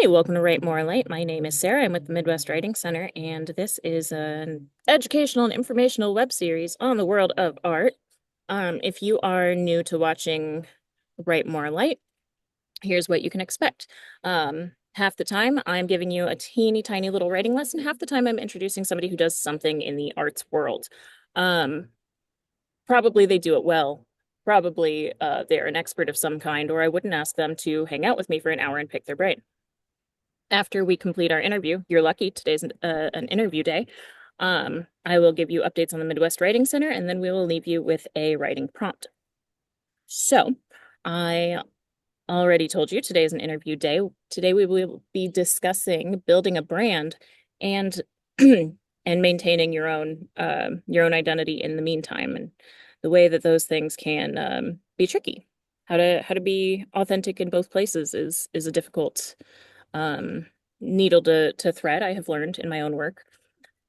Hi, welcome to Write More Light. My name is Sarah. I'm with the Midwest Writing Center, and this is an educational and informational web series on the world of art. If you are new to watching Write More Light, here's what you can expect. Half the time, I'm giving you a teeny tiny little writing lesson. Half the time, I'm introducing somebody who does something in the arts world. Um, Probably they do it well. Probably they're an expert of some kind, or I wouldn't ask them to hang out with me for an hour and pick their brain. After we complete our interview, you're lucky, today's an interview day. I will give you updates on the Midwest Writing Center, and then we will leave you with a writing prompt. So, I already told you today is an interview day. Today we will be discussing building a brand and and maintaining your own identity in the meantime, and the way that those things can be tricky. How to be authentic in both places is a difficult um, needle to thread, I have learned in my own work.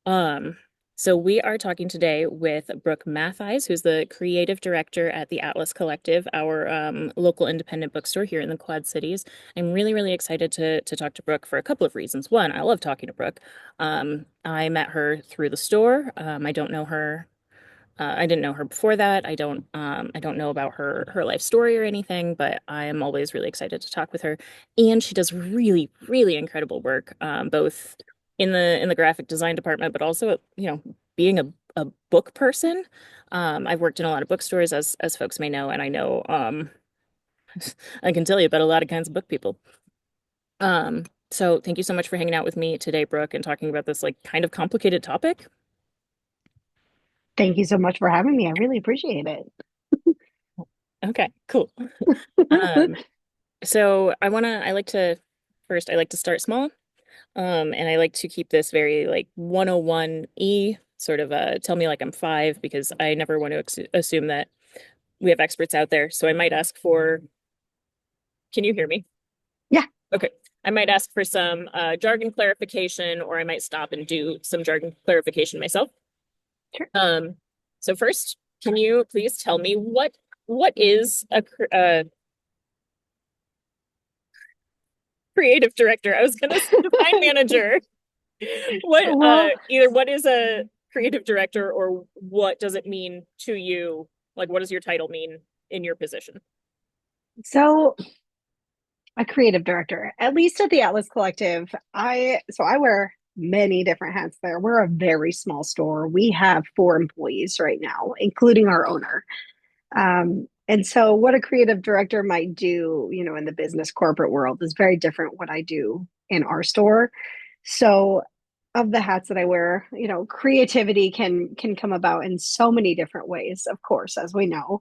Um, so we are talking today with Brooke Matheis, who's the creative director at the Atlas Collective, our local independent bookstore here in the Quad Cities. I'm really, really excited to talk to Brooke for a couple of reasons. One, I love talking to Brooke. I met her through the store. I don't know her. I didn't know her before that. I don't know about her life story or anything, but I am always really excited to talk with her. And she does really, really incredible work, both in the graphic design department, but also, being a book person. I've worked in a lot of bookstores, as folks may know, and I know I can tell you about a lot of kinds of book people. So thank you so much for hanging out with me today, Brooke, and talking about this like kind of complicated topic. Thank you so much for having me. I really appreciate it. Okay, cool. Um, So I like to first I like to start small. And I like to keep this very like 101E sort of tell me like I'm five because I never want to assume that we have experts out there. So I might ask for, can you hear me? Yeah, Okay. I might ask for some jargon clarification, or I might stop and do some jargon clarification myself. sure. Um, so first, can you please tell me what is a creative director? I was gonna say design manager. What Well, either what is a creative director or what does it mean to you? Like what does your title mean in your position? so a creative director, at least at the Atlas Collective, I wear many different hats there. We're a very small store. We have 4 employees right now, including our owner. And so what a creative director might do, in the business corporate world is very different what I do in our store. So of the hats that I wear, creativity can come about in so many different ways, of course, as we know.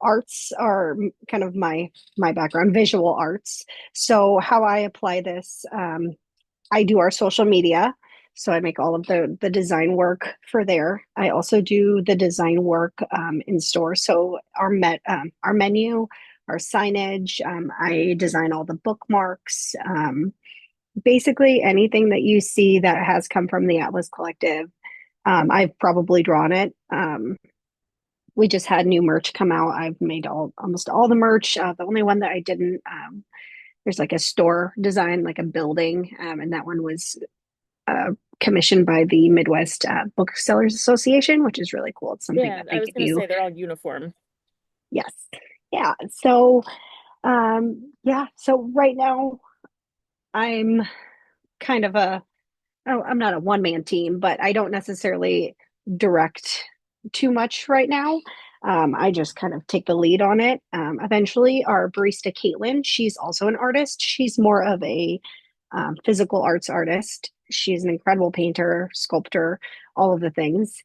Arts are kind of my background, visual arts. So how I apply this, I do our social media. So I make all of the design work for there. I also do the design work in store. So our menu, our signage. I design all the bookmarks. Basically anything that you see that has come from the Atlas Collective. I've probably drawn it. We just had new merch come out. I've made almost all the merch. The only one that I didn't, there's like a store design, like a building, and that one was uh, commissioned by the Midwest Booksellers Association, which is really cool. It's something Yeah, that I they was give gonna you. say they're all uniform. Yes, yeah. So, yeah. So right now, I'm kind of oh, I'm not a one man team, but I don't necessarily direct too much right now. I just kind of take the lead on it. Eventually, our barista, Caitlin, she's also an artist. She's more of a physical arts artist. She's an incredible painter, sculptor, all of the things.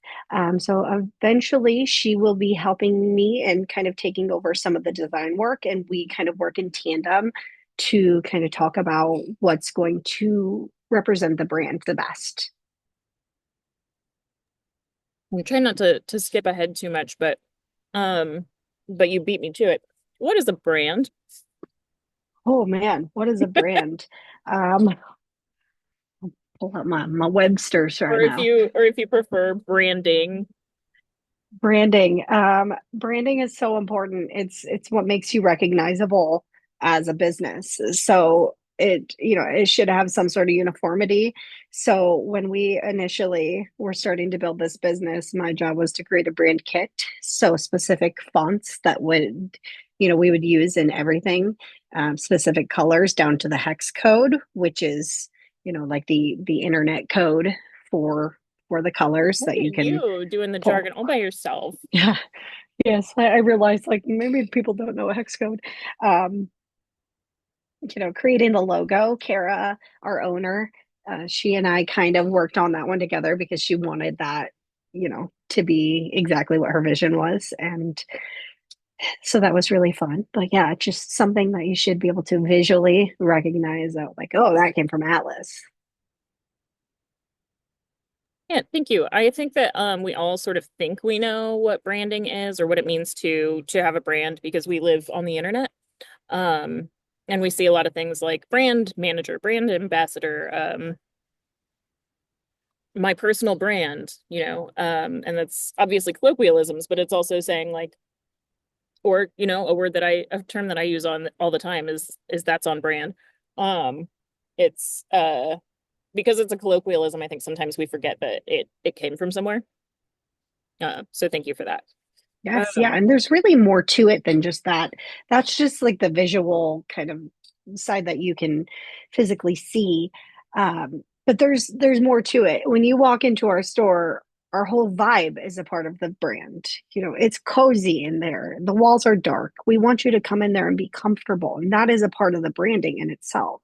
So eventually, she will be helping me and kind of taking over some of the design work, and we kind of work in tandem to kind of talk about what's going to represent the brand the best. I'm trying not to skip ahead too much, but you beat me to it. What is a brand? Oh man, what is a brand? Um, pull up my Webster's right now. Or if you prefer branding. Branding. Branding is so important. It's what makes you recognizable as a business. So it should have some sort of uniformity. So when we initially were starting to build this business, my job was to create a brand kit, so specific fonts that would, we would use in everything, specific colors down to the hex code, which is, like the internet code for the colors Look that at you can you doing the pull. jargon all by yourself. Yeah. Yes, I realized like maybe people don't know a hex code. Um, creating the logo, Kara, our owner, she and I kind of worked on that one together because she wanted that, to be exactly what her vision was. And so that was really fun. But yeah, just something that you should be able to visually recognize that, like, oh, that came from Atlas. Yeah, thank you. I think that we all sort of think we know what branding is or what it means to have a brand because we live on the internet. Um and we see a lot of things like brand manager, brand ambassador, my personal brand, and that's obviously colloquialisms, but it's also saying like, or a term that I use on all the time is that's on brand. It's because it's a colloquialism, I think sometimes we forget that it came from somewhere. So thank you for that. Yes, yeah, Um, and there's really more to it than just that. That's just like the visual kind of side that you can physically see. But there's more to it. When you walk into our store, our whole vibe is a part of the brand. It's cozy in there. The walls are dark. We want you to come in there and be comfortable, and that is a part of the branding in itself.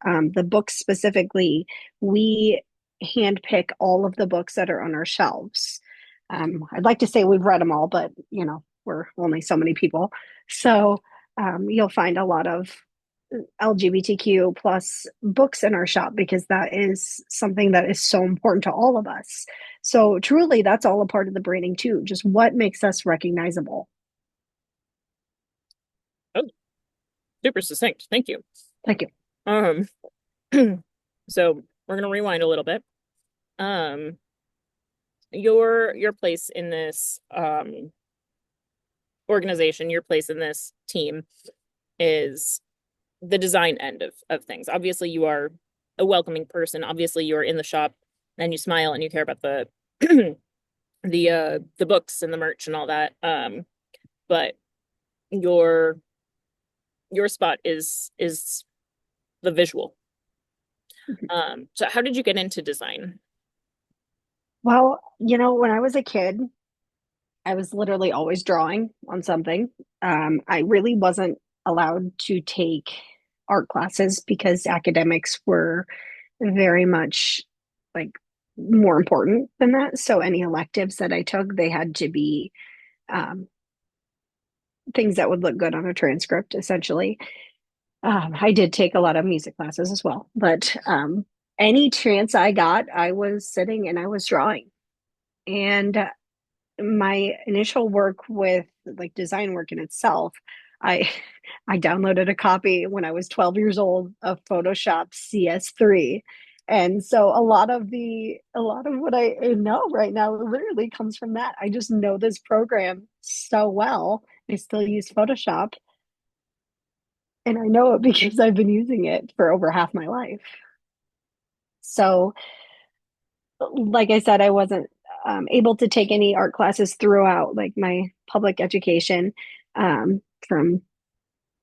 The books specifically, we handpick all of the books that are on our shelves. I'd like to say we've read them all, but we're only so many people. So you'll find a lot of LGBTQ plus books in our shop because that is something that is so important to all of us. So truly, that's all a part of the branding too. Just what makes us recognizable. oh, super succinct. Thank you. Thank you. Um, so we're gonna rewind a little bit. Um, your place in this organization, your place in this team is the design end of things. Obviously, you are a welcoming person. Obviously, you're in the shop and you smile and you care about the the books and the merch and all that. But your your spot is the visual. So how did you get into design? Well, when I was a kid, I was literally always drawing on something. I really wasn't allowed to take art classes because academics were very much like more important than that. So any electives that I took, they had to be um, things that would look good on a transcript, essentially. I did take a lot of music classes as well, but any chance I got, I was sitting and I was drawing. And my initial work with like design work in itself, I I downloaded a copy when I was 12 years old of Photoshop CS3. And so a lot of what I know right now literally comes from that. I just know this program so well. I still use Photoshop and I know it because I've been using it for over half my life. So like I said, I wasn't able to take any art classes throughout like my public education, from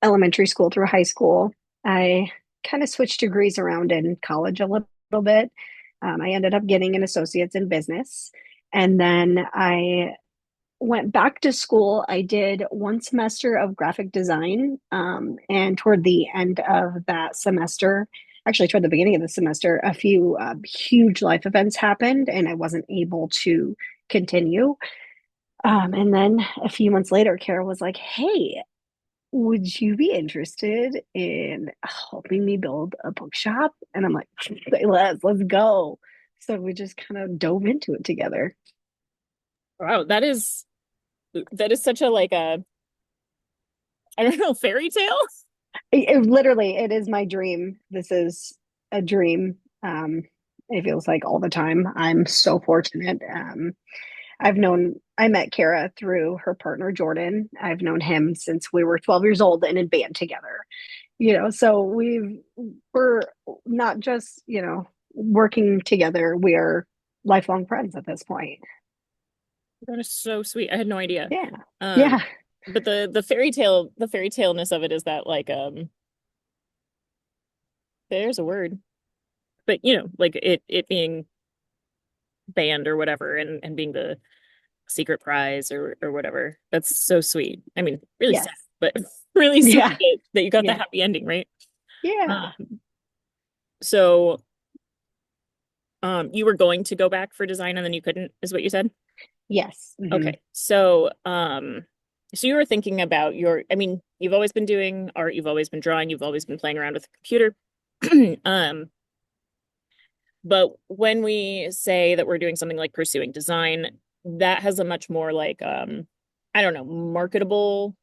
elementary school through high school. I kind of switched degrees around in college a little bit. I ended up getting an associate's in business. And then I went back to school. I did one semester of graphic design. And toward the end of that semester, actually, toward the beginning of the semester, a few huge life events happened, and I wasn't able to continue. And then a few months later, Kara was like, "Hey, would you be interested in helping me build a bookshop?" And I'm like, "Say less, let's go." So we just kind of dove into it together. Wow, that is such a like a I don't know, fairy tale. Literally, it is my dream. This is a dream. It feels like all the time. I'm so fortunate. I met Kara through her partner, Jordan. I've known him since we were 12 years old and in band together. So we're not just, working together, we are lifelong friends at this point. That is so sweet. I had no idea. Yeah. Um, Yeah. but the fairy taleness of it is that like there's a word, but like it being banned or whatever, and being the secret prize or whatever. That's so sweet. I mean, really sad, Yes. but really sweet Yeah. that you got the Yeah. happy ending, right? Yeah. Um, so you were going to go back for design and then you couldn't, is what you said? Yes. Hmm. Okay. So you were thinking about I mean, you've always been doing art, you've always been drawing, you've always been playing around with a computer. Um, but when we say that we're doing something like pursuing design, that has a much more like I don't know, marketable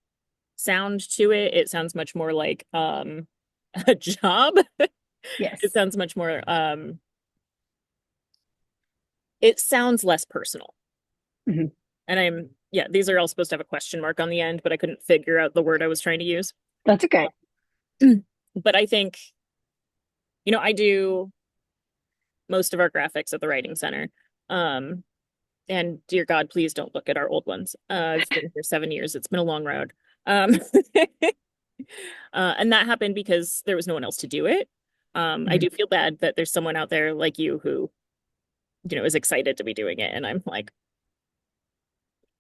sound to it. It sounds much more like a job. It Yes. sounds much more it sounds less personal. Hmm. And yeah, these are all supposed to have a question mark on the end, but I couldn't figure out the word I was trying to use. That's okay. But I think, I do most of our graphics at the Writing Center. Um, and dear God, please don't look at our old ones. I've been here 7 years. It's been a long road. Um, and that happened because there was no one else to do it. I Mhm. do feel bad that there's someone out there like you who, is excited to be doing it. And I'm like,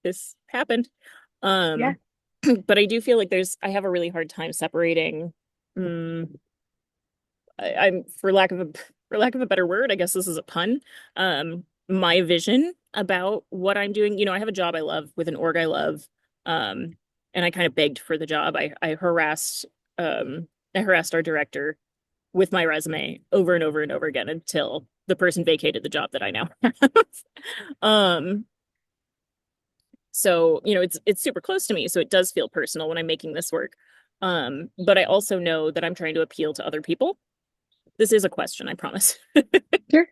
this happened. Yeah. Um, but I do feel like I have a really hard time separating. mm, I'm for lack of a better word, I guess this is a pun. My vision about what I'm doing. I have a job I love with an org I love. Um, and I kind of begged for the job. I harassed our director with my resume over and over and over again until the person vacated the job that I now have. Um, so, it's super close to me, so it does feel personal when I'm making this work. But I also know that I'm trying to appeal to other people. This is a question, I promise. Sure.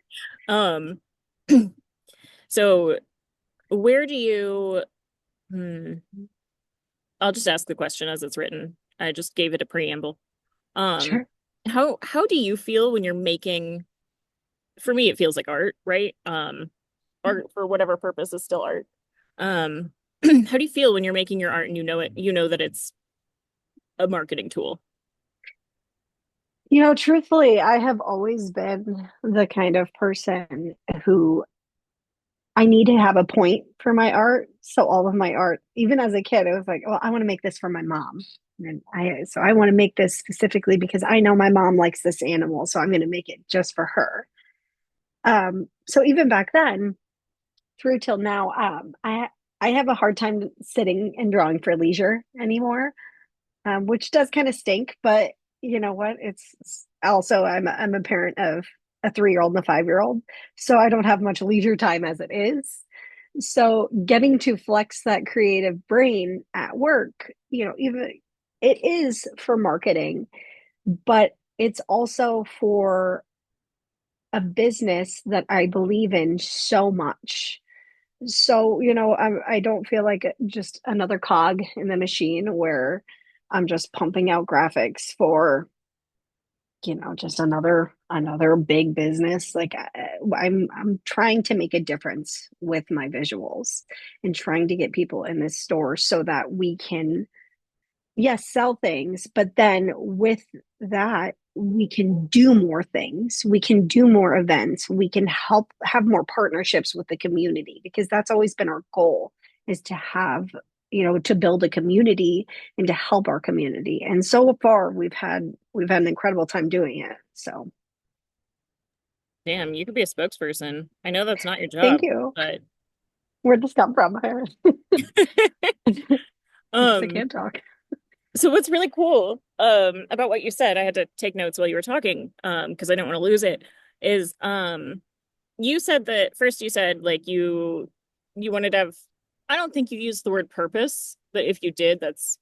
Um, so where do you, hmm, I'll just ask the question as it's written. I just gave it a preamble. Um, Sure. how do you feel when you're making, for me, it feels like art, right? Art for whatever purpose is still art. Um, how do you feel when you're making your art and you know that it's a marketing tool? Truthfully, I have always been the kind of person who I need to have a point for my art. So all of my art, even as a kid, it was like, well, I want to make this for my mom. And I want to make this specifically because I know my mom likes this animal, so I'm going to make it just for her. So even back then, through till now, I have a hard time sitting and drawing for leisure anymore, which does kind of stink. But you know what? It's also I'm a parent of a 3-year-old and a 5-year-old, so I don't have much leisure time as it is. So getting to flex that creative brain at work, even it is for marketing, but it's also for a business that I believe in so much. So, I don't feel like just another cog in the machine where I'm just pumping out graphics for, just another big business. Like I'm trying to make a difference with my visuals and trying to get people in this store so that we can, yes, sell things, but then with that, we can do more things. We can do more events. We can help have more partnerships with the community because that's always been our goal is to have, to build a community and to help our community. And so far we've had an incredible time doing it. So Damn, you could be a spokesperson. I know that's not your thank job, you. but Where'd this come from, Harris? Because I um, can't talk. so what's really cool about what you said, I had to take notes while you were talking, because I don't want to lose it, is you said that first you said like you wanted to have, I don't think you used the word purpose, but if you did, that's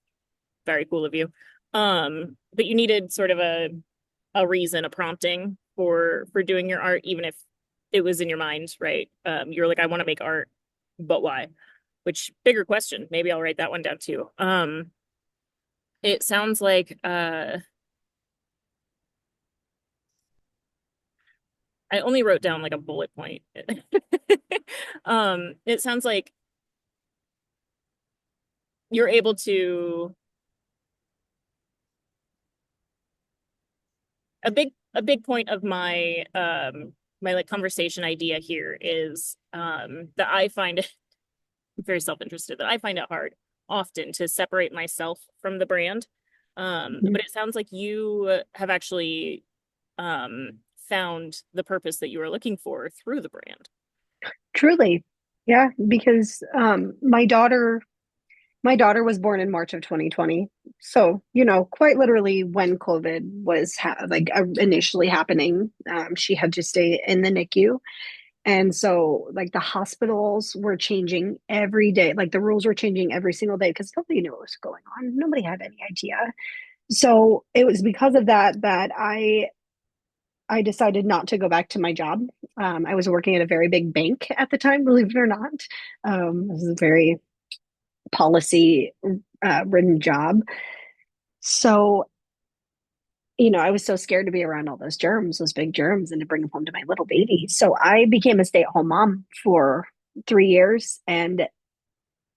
very cool of you. But you needed sort of a reason, a prompting for doing your art, even if it was in your mind, right? You're like, I want to make art, but why? Which bigger question. Maybe I'll write that one down too. It sounds like I only wrote down like a bullet point. It sounds like you're able to a big point of my like conversation idea here is that I find it very self-interested, that I find it hard often to separate myself from the brand. Mhm. But it sounds like you have actually found the purpose that you were looking for through the brand. Truly. Yeah, because my daughter was born in March of 2020. So, quite literally when COVID was initially happening, she had to stay in the NICU. And so, like, the hospitals were changing every day. Like, the rules were changing every single day because nobody knew what was going on. Nobody had any idea. So, it was because of that that I decided not to go back to my job. I was working at a very big bank at the time, believe it or not. It was a very policy ridden job. So, I was so scared to be around all those germs, those big germs, and to bring them home to my little baby. So I became a stay-at-home mom for 3 years. And,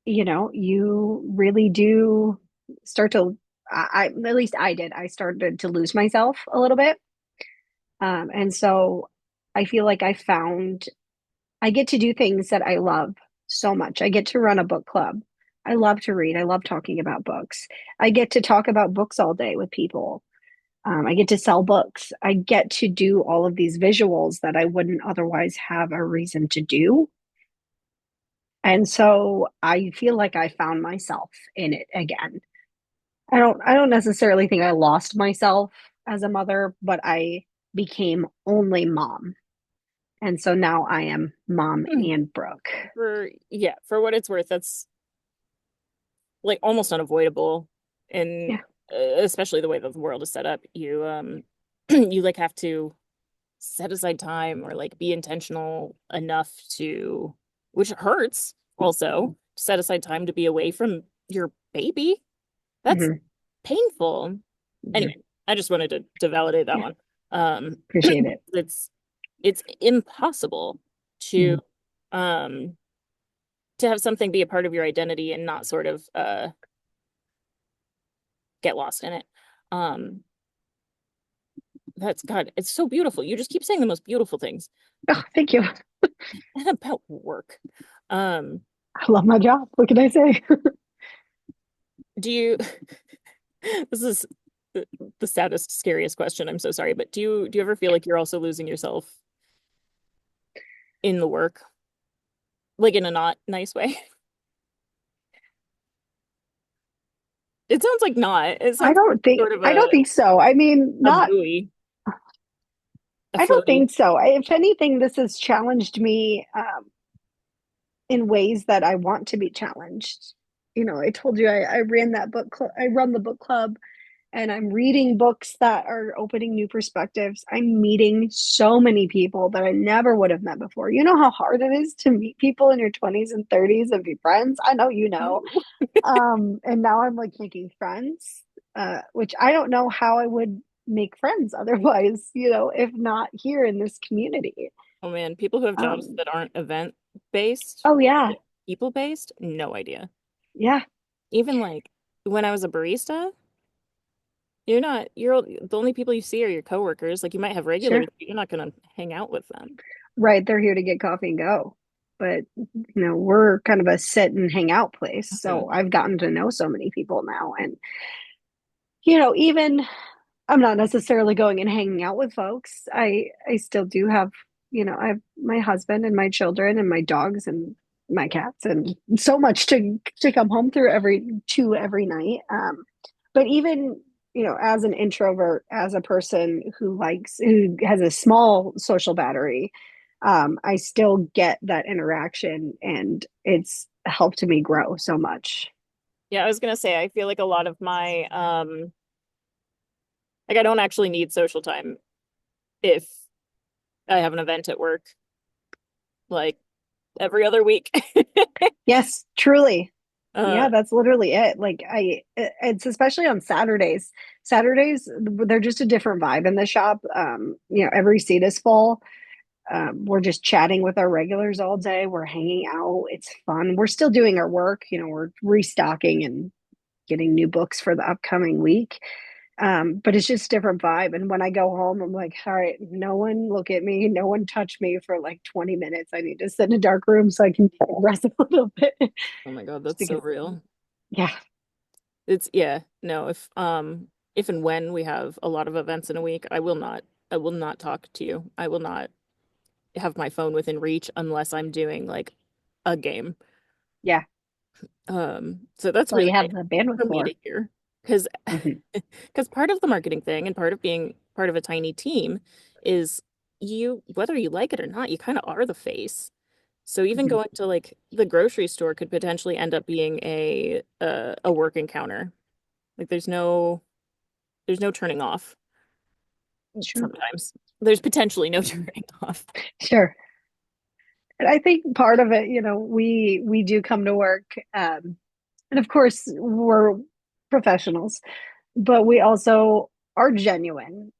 you really do start to, at least I did, I started to lose myself a little bit. And so I feel like I get to do things that I love so much. I get to run a book club. I love to read. I love talking about books. I get to talk about books all day with people. I get to sell books. I get to do all of these visuals that I wouldn't otherwise have a reason to do. And so I feel like I found myself in it again. I don't necessarily think I lost myself as a mother, but I became only mom. And so now I am mom and Brooke. For what it's worth, that's like almost unavoidable, and Yeah. especially the way that the world is set up. You you like have to set aside time or like be intentional enough to, which hurts also, set aside time to be away from your baby. That's Hmm. painful. Hmm. Anyway, I just wanted to validate that Yeah. one. Um, Appreciate it. it's impossible to Hmm. um to have something be a part of your identity and not sort of get lost in it. Um, that's God, it's so beautiful. You just keep saying the most beautiful things. Oh, thank you. And about work. Um, I love my job. What can I say? do you this is the saddest, scariest question. I'm so sorry, but do you ever feel like you're also losing yourself in the work? Like in a not nice way? It sounds like not. It I sounds don't think sort of I don't think so. I mean, a not buoy, a I don't floaty. think so. If anything, this has challenged me in ways that I want to be challenged. I told you I ran that book club. I run the book club, and I'm reading books that are opening new perspectives. I'm meeting so many people that I never would have met before. You know how hard it is to meet people in your 20s and 30s and be friends? I know you know. Oh, And now I'm like making friends, which I don't know how I would make friends otherwise, if not here in this community. oh man, people who have jobs Um, that aren't event based, oh yeah, people based, no idea. yeah, Even like when I was a barista, you're the only people you see are your coworkers. Like you might have sure. regulars, but you're not gonna hang out with them. Right, they're here to get coffee and go. But we're kind of a sit and hang out place. So Mhm. I've gotten to know so many people now. And, even I'm not necessarily going and hanging out with folks. I still do have, I have my husband and my children and my dogs and my cats and so much to come home through every night. But even, as an introvert, as a person who has a small social battery, I still get that interaction, and it's helped me grow so much. Yeah, I was gonna say I feel like a lot of my like I don't actually need social time if I have an event at work like every other week. Yes, truly. Uh, Yeah, that's literally it. Like it's especially on Saturdays. Saturdays, they're just a different vibe in the shop. Every seat is full. We're just chatting with our regulars all day. We're hanging out. It's fun. We're still doing our work. We're restocking and getting new books for the upcoming week. But it's just a different vibe. And when I go home, I'm like, all right, no one look at me, no one touch me for like 20 minutes. I need to sit in a dark room so I can rest a little bit. Oh my God, Just that's so because, real. yeah, It's yeah, no, if and when we have a lot of events in a week, I will not talk to you. I will not have my phone within reach unless I'm doing like a game. yeah, So that's well, really you have nice the bandwidth for me to for. hear. Because Hmm. because part of the marketing thing and part of being part of a tiny team is whether you like it or not, you kind of are the face. So even Hmm. going to like the grocery store could potentially end up being a work encounter. Like there's no turning off Sure, sometimes. There's potentially no turning off. sure. And I think part of it, we do come to work, and of course we're professionals, but we also are genuine.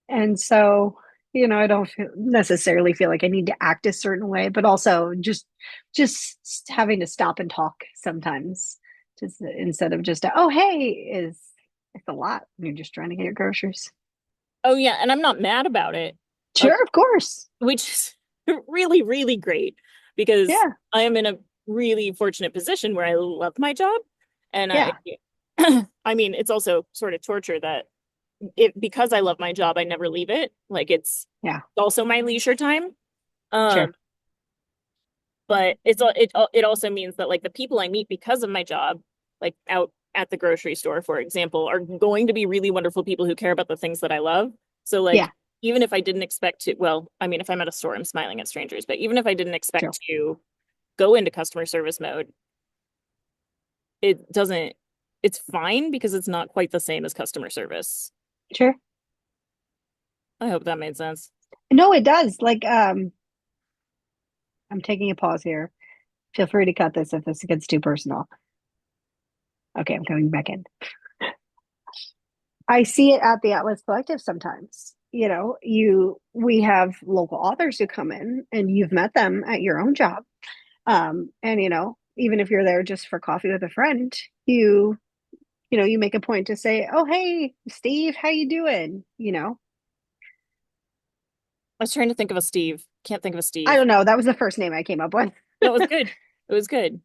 And so, I don't necessarily feel like I need to act a certain way, but also just having to stop and talk sometimes, just instead of just oh hey is it's a lot when you're just trying to get your groceries. Oh yeah, and I'm not mad about it, uh, Sure, of course. which is really, really great because Yeah, I am in a really fortunate position where I love my job. And I yeah, I mean, it's also sort of torture that because I love my job, I never leave it. Like it's yeah, also my leisure time. sure, Um, but it also means that like the people I meet because of my job, like out at the grocery store, for example, are going to be really wonderful people who care about the things that I love. So like yeah, even if I didn't expect to, well, I mean, if I'm at a store, I'm smiling at strangers, but even if I didn't sure, expect to go into customer service mode, it doesn't, it's fine because it's not quite the same as customer service. sure. I hope that made sense. No, it does. Like, I'm taking a pause here. Feel free to cut this if this gets too personal. Okay, I'm coming back in. I see it at the Atlas Collective sometimes. We have local authors who come in and you've met them at your own job. And even if you're there just for coffee with a friend, you make a point to say, "Oh, hey, Steve, how you doing?" I was trying to think of a Steve. Can't think of a I Steve. don't know. That was the first name I came up with. No, it was good. It was good.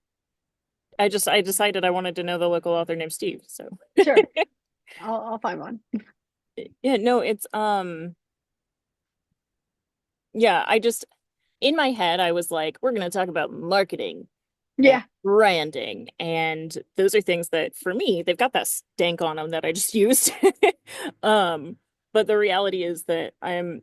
I decided I wanted to know the local author named Steve. So Sure, I'll find one. yeah, no, it's yeah, I just in my head I was like, we're gonna talk about marketing and Yeah, branding, and those are things that for me, they've got that stank on them that I just used. Um, but the reality is that I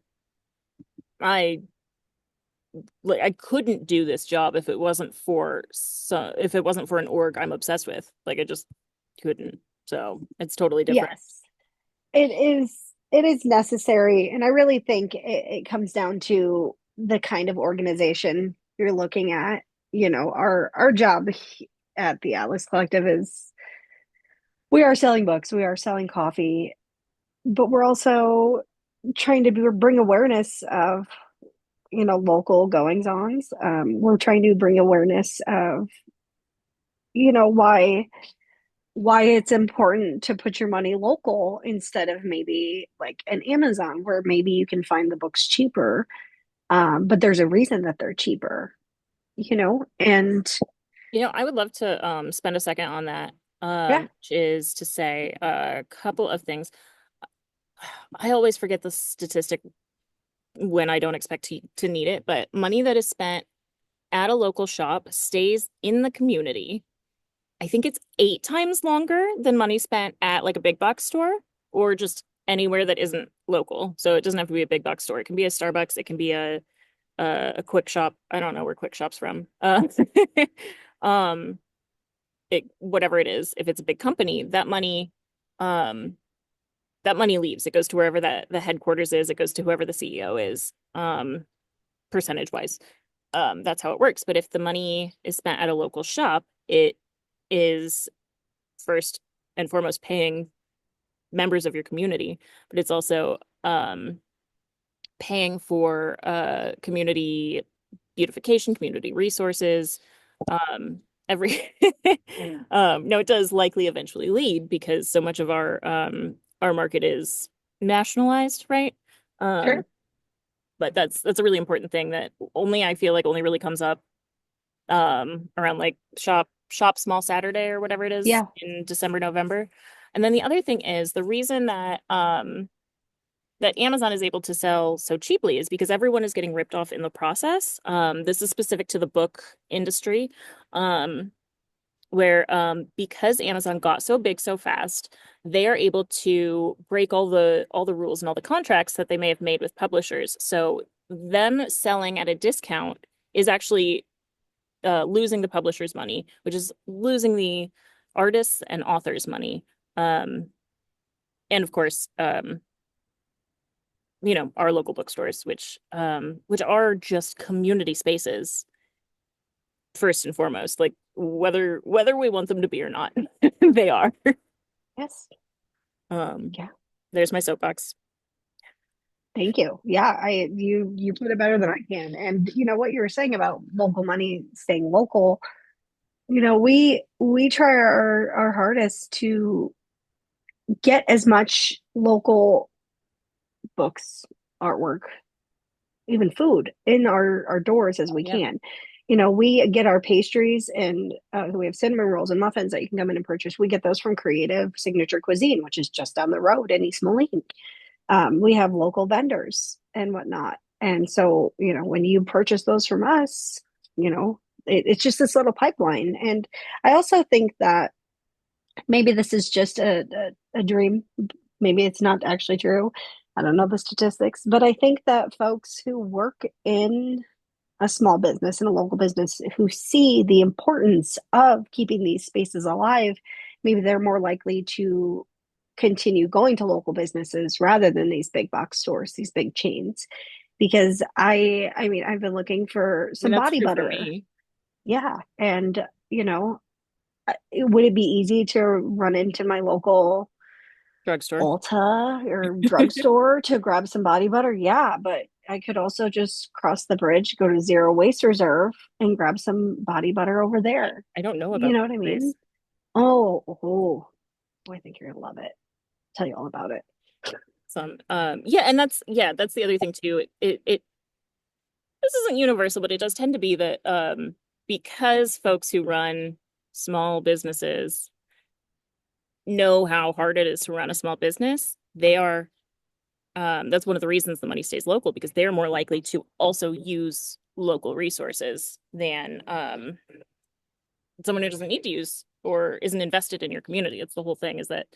like I couldn't do this job if it wasn't for an org I'm obsessed with. Like I just couldn't. So it's totally different. yes. It is necessary, and I really think it comes down to the kind of organization you're looking at. Our job at the Atlas Collective is we are selling books, we are selling coffee, but we're also trying to bring awareness of local goings-ons. We're trying to bring awareness of why it's important to put your money local instead of maybe like an Amazon where maybe you can find the books cheaper. But there's a reason that they're cheaper, and I would love to spend a second on that, yeah, which is to say a couple of things. I always forget the statistic when I don't expect to need it, but money that is spent at a local shop stays in the community. I think it's 8 times longer than money spent at like a big box store or just anywhere that isn't local. So it doesn't have to be a big box store. It can be a Starbucks. It can be a quick shop. I don't know where quick shop's from. Um, whatever it is, if it's a big company, um, that money leaves. It goes to wherever that the headquarters is. It goes to whoever the CEO is, percentage wise. That's how it works. But if the money is spent at a local shop, it is first and foremost paying members of your community, but it's also paying for community beautification, community resources, every no, it does likely eventually lead because so much of our market is nationalized, right? Um, Sure. but that's a really important thing that only I feel like only really comes up around like shop small Saturday or whatever it is Yeah, in December, November. And then the other thing is the reason that Amazon is able to sell so cheaply is because everyone is getting ripped off in the process. This is specific to the book industry, where because Amazon got so big so fast, they are able to break all the rules and all the contracts that they may have made with publishers. So them selling at a discount is actually losing the publisher's money, which is losing the artists and authors' money. Um, and of course, our local bookstores, which are just community spaces first and foremost, like whether we want them to be or not, they are. yes. Um, Yeah. there's my soapbox. Thank you. Yeah, you put it better than I can. And you know what you were saying about local money staying local, we try our hardest to get as much local books, artwork, even food in our doors as we Yeah. can. We get our pastries and we have cinnamon rolls and muffins that you can come in and purchase. We get those from Creative Signature Cuisine, which is just down the road in East Moline. We have local vendors and whatnot. And so, when you purchase those from us, it's just this little pipeline. And I also think that maybe this is just a dream. Maybe it's not actually true. I don't know the statistics, but I think that folks who work in a small business and a local business who see the importance of keeping these spaces alive, maybe they're more likely to continue going to local businesses rather than these big box stores, these big chains. Because I mean, I've been looking for I mean, some that's body true for butter. me. Yeah. And, would it be easy to run into my local Drugstore. Ulta or drugstore to grab some body butter? Yeah, but I could also just cross the bridge, go to Zero Waste Reserve and grab some body butter over I, there. I don't know You about know what I this. mean? Oh, I think you're gonna love it. Tell you all about it. Some yeah, and that's the other thing too. It this isn't universal, but it does tend to be that because folks who run small businesses know how hard it is to run a small business, they are that's one of the reasons the money stays local because they're more likely to also use local resources than someone who doesn't need to use or isn't invested in your community. It's the whole thing is that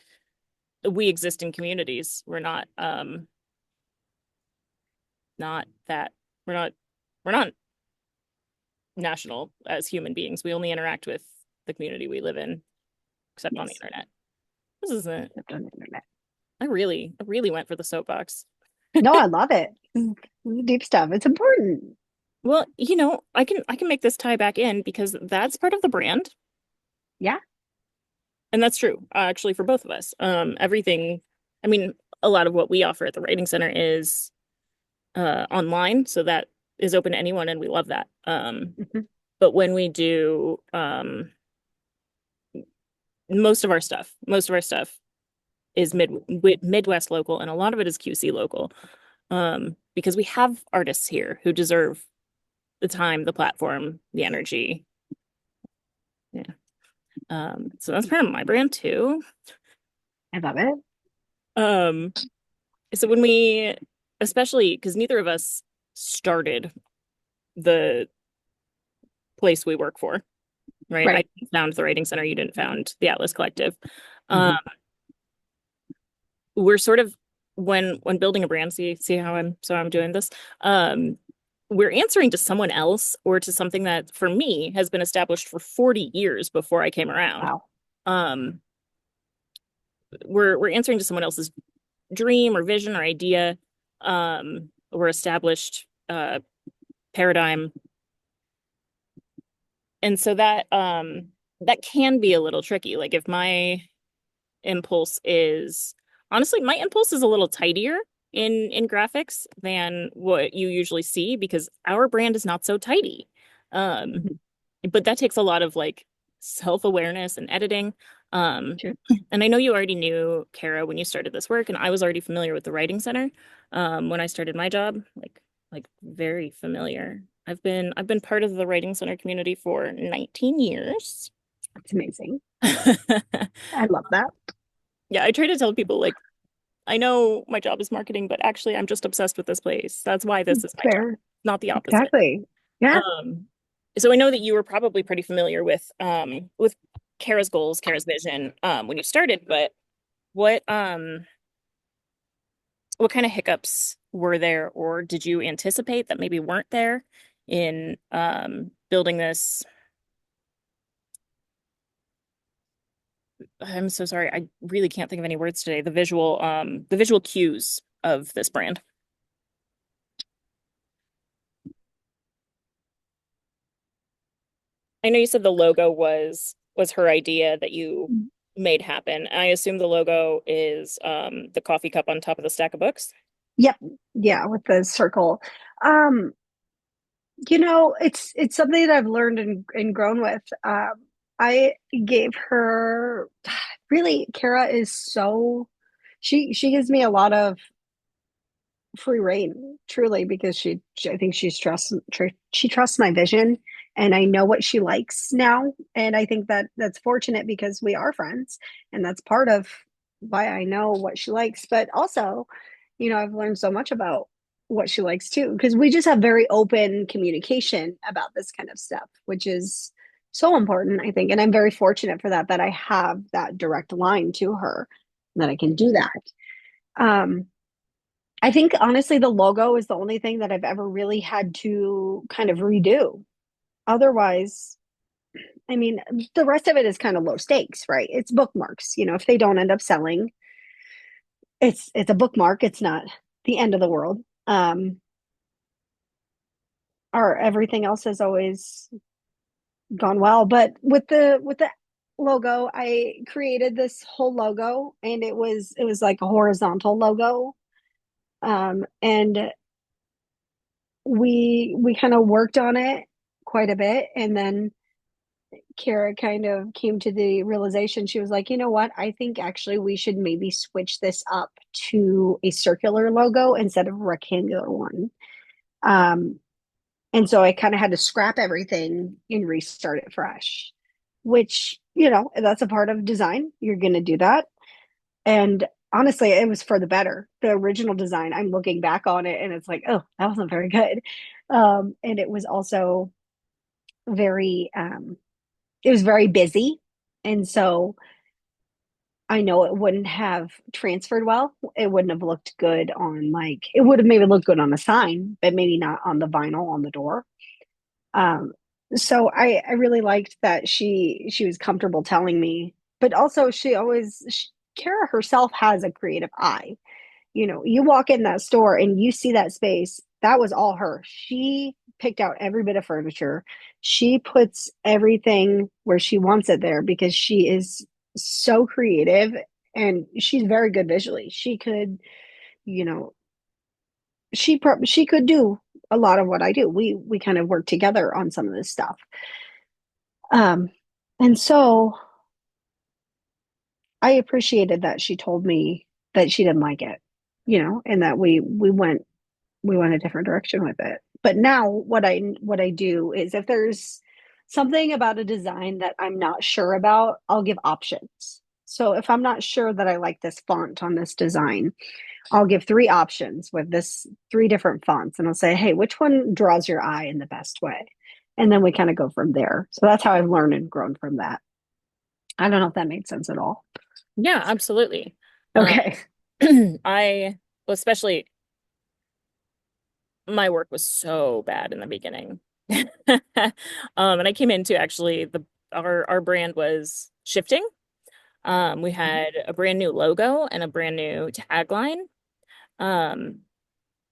we exist in communities. We're not that we're not we're not national as human beings. We only interact with the community we live in, except on the Yes, internet. This isn't. I've done the internet. I really went for the soapbox. No, I love it. Deep stuff. It's important. Well, I can make this tie back in because that's part of the brand, Yeah. and that's true, actually, for both of us. Everything, I mean, a lot of what we offer at the Writing Center is online, so that is open to anyone, and we love that. Mhm. But when we do most of our stuff is Midwest local, and a lot of it is QC local. Because we have artists here who deserve the time, the platform, the energy. Yeah. So that's part of my brand too. I love it. Um, so when we, especially because neither of us started the place we work for, right? I Right. found the Writing Center, you didn't found the Atlas Collective. Um, Mhm. we're sort of when building a brand, see how I'm doing this. Um, we're answering to someone else or to something that for me has been established for 40 years before I came around. Wow. Um, we're answering to someone else's dream or vision or idea, or established paradigm. And so that can be a little tricky. Like if my impulse is honestly, my impulse is a little tidier. in graphics than what you usually see because our brand is not so tidy. Um, Mhm. but that takes a lot of like self-awareness and editing. Um, Sure. and I know you already knew Kara when you started this work, and I was already familiar with the Writing Center when I started my job, like very familiar. I've been part of the Writing Center community for 19 years. That's amazing. I love that. Yeah, I try to tell people like I know my job is marketing, but actually I'm just obsessed with this place. That's why this is my job, Fair. not the opposite. Exactly. Yeah. Um, so I know that you were probably pretty familiar with Kara's goals, Kara's vision when you started, but what um what kind of hiccups were there, or did you anticipate that maybe weren't there in building this? I'm so sorry, I really can't think of any words today. The visual cues of this brand. I know you said the logo was her idea that you made happen. I assume the logo is the coffee cup on top of the stack of books. Yep. Yeah, with the circle. Um, it's something that I've learned and grown with. I gave her really, Kara is so she gives me a lot of free reign, truly, because I think she trusts my vision, and I know what she likes now, and I think that that's fortunate because we are friends, and that's part of why I know what she likes. But also, I've learned so much about what she likes too, because we just have very open communication about this kind of stuff, which is so important, I think, and I'm very fortunate for that I have that direct line to her, that I can do that. Um, I think honestly, the logo is the only thing that I've ever really had to kind of redo. Otherwise, I mean, the rest of it is kind of low stakes, right? It's bookmarks. If they don't end up selling, it's a bookmark. It's not the end of the world. Or everything else has always gone well. But with the logo, I created this whole logo, and it was like a horizontal logo. And we kind of worked on it quite a bit, and then Kara kind of came to the realization. She was like, you know what, I think actually we should maybe switch this up to a circular logo instead of a rectangular one. Um and so I kind of had to scrap everything and restart it fresh, which, that's a part of design. You're going to do that. And honestly, it was for the better. The original design, I'm looking back on it and it's like, oh, that wasn't very good. And it was also very it was very busy. And so I know it wouldn't have transferred well. It wouldn't have looked good on, like, it would have maybe looked good on a sign, but maybe not on the vinyl on the door. Um, so I really liked that she was comfortable telling me, but also Kara herself has a creative eye. You walk in that store and you see that space, that was all her. She picked out every bit of furniture. She puts everything where she wants it there because she is so creative, and she's very good visually. You know, she could do a lot of what I do. We kind of work together on some of this stuff. Um, and so I appreciated that she told me that she didn't like it, and that we went a different direction with it. But now what I do is, if there's something about a design that I'm not sure about, I'll give options. So if I'm not sure that I like this font on this design, I'll give three options with this three different fonts, and I'll say, hey, which one draws your eye in the best way? And then we kind of go from there. So that's how I've learned and grown from that. I don't know if that made sense at all. Yeah, absolutely. Um, Okay. I well, especially my work was so bad in the beginning. And I came into actually the our brand was shifting. We had a brand new logo and a brand new tagline. Um,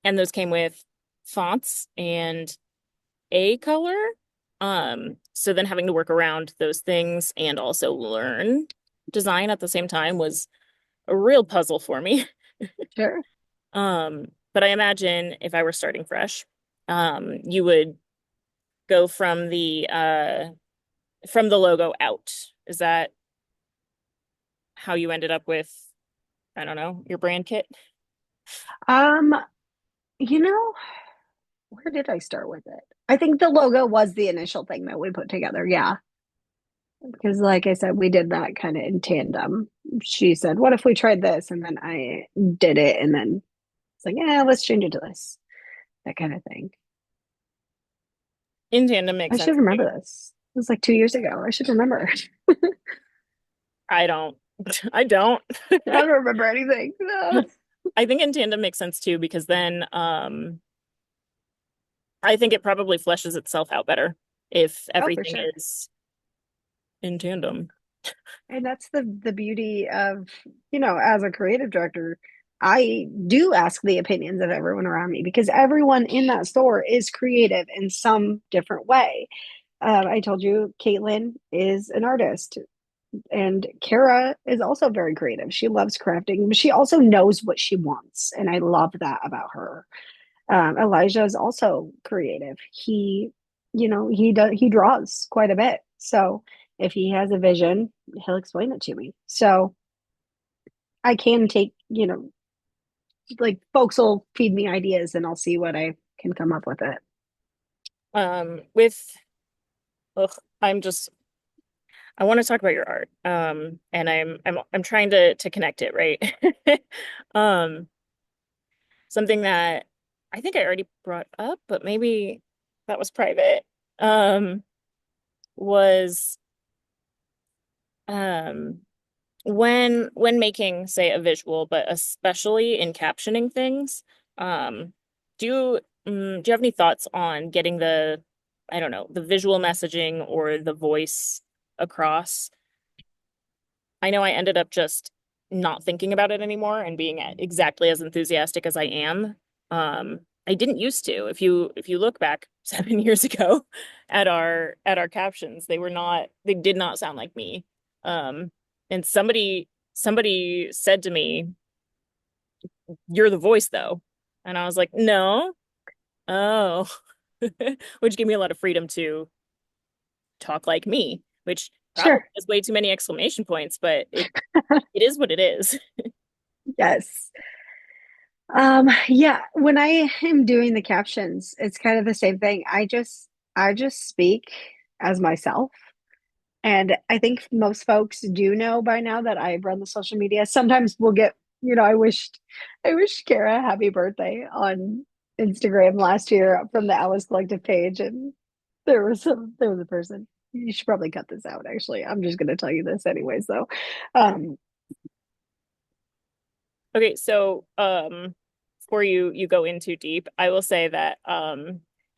and those came with fonts and a color. So then having to work around those things and also learn design at the same time was a real puzzle for me. Sure. But I imagine if I were starting fresh, you would go from the logo out. Is that how you ended up with, I don't know, your brand kit? Um, you know, where did I start with it? I think the logo was the initial thing that we put together. Yeah. Because, like I said, we did that kind of in tandem. She said, "What if we tried this?" And then I did it. And then it's like, "Yeah, let's change it to this." That kind of thing. In tandem makes I should sense too. remember this. It was like 2 years ago. I should remember. I don't. I don't. I don't remember anything. I think in tandem makes sense too because then I think it probably fleshes itself out better if Oh, for everything sure. is in tandem. And that's the beauty of, as a creative director, I do ask the opinions of everyone around me because everyone in that store is creative in some different way. I told you Caitlin is an artist, and Kara is also very creative. She loves crafting, but she also knows what she wants, and I love that about her. Elijah is also creative. He draws quite a bit. So if he has a vision, he'll explain it to me. So I can take, like folks will feed me ideas, and I'll see what I can come up with it. With ugh, I'm just I want to talk about your art. And I'm trying to connect it, right? Um, something that I think I already brought up, but maybe that was private. Um, was um when making, say, a visual, but especially in captioning things, um, do you have any thoughts on getting the, I don't know, the visual messaging or the voice across? I know I ended up just not thinking about it anymore and being exactly as enthusiastic as I am. I didn't used to. If you look back 7 years ago at our captions, they did not sound like me. And somebody said to me, "You're the voice though." And I was like, "No." Oh. Which gave me a lot of freedom to talk like me, which probably Sure. has way too many exclamation points, but it is what it is. Yes. Yeah, when I am doing the captions, it's kind of the same thing. I just speak as myself. And I think most folks do know by now that I run the social media. Sometimes we'll get, I wished Kara a happy birthday on Instagram last year from the Atlas Collective page, and there was a person. You should probably cut this out, actually. I'm just gonna tell you this anyways, though. Um, Okay, so before you go in too deep, I will say that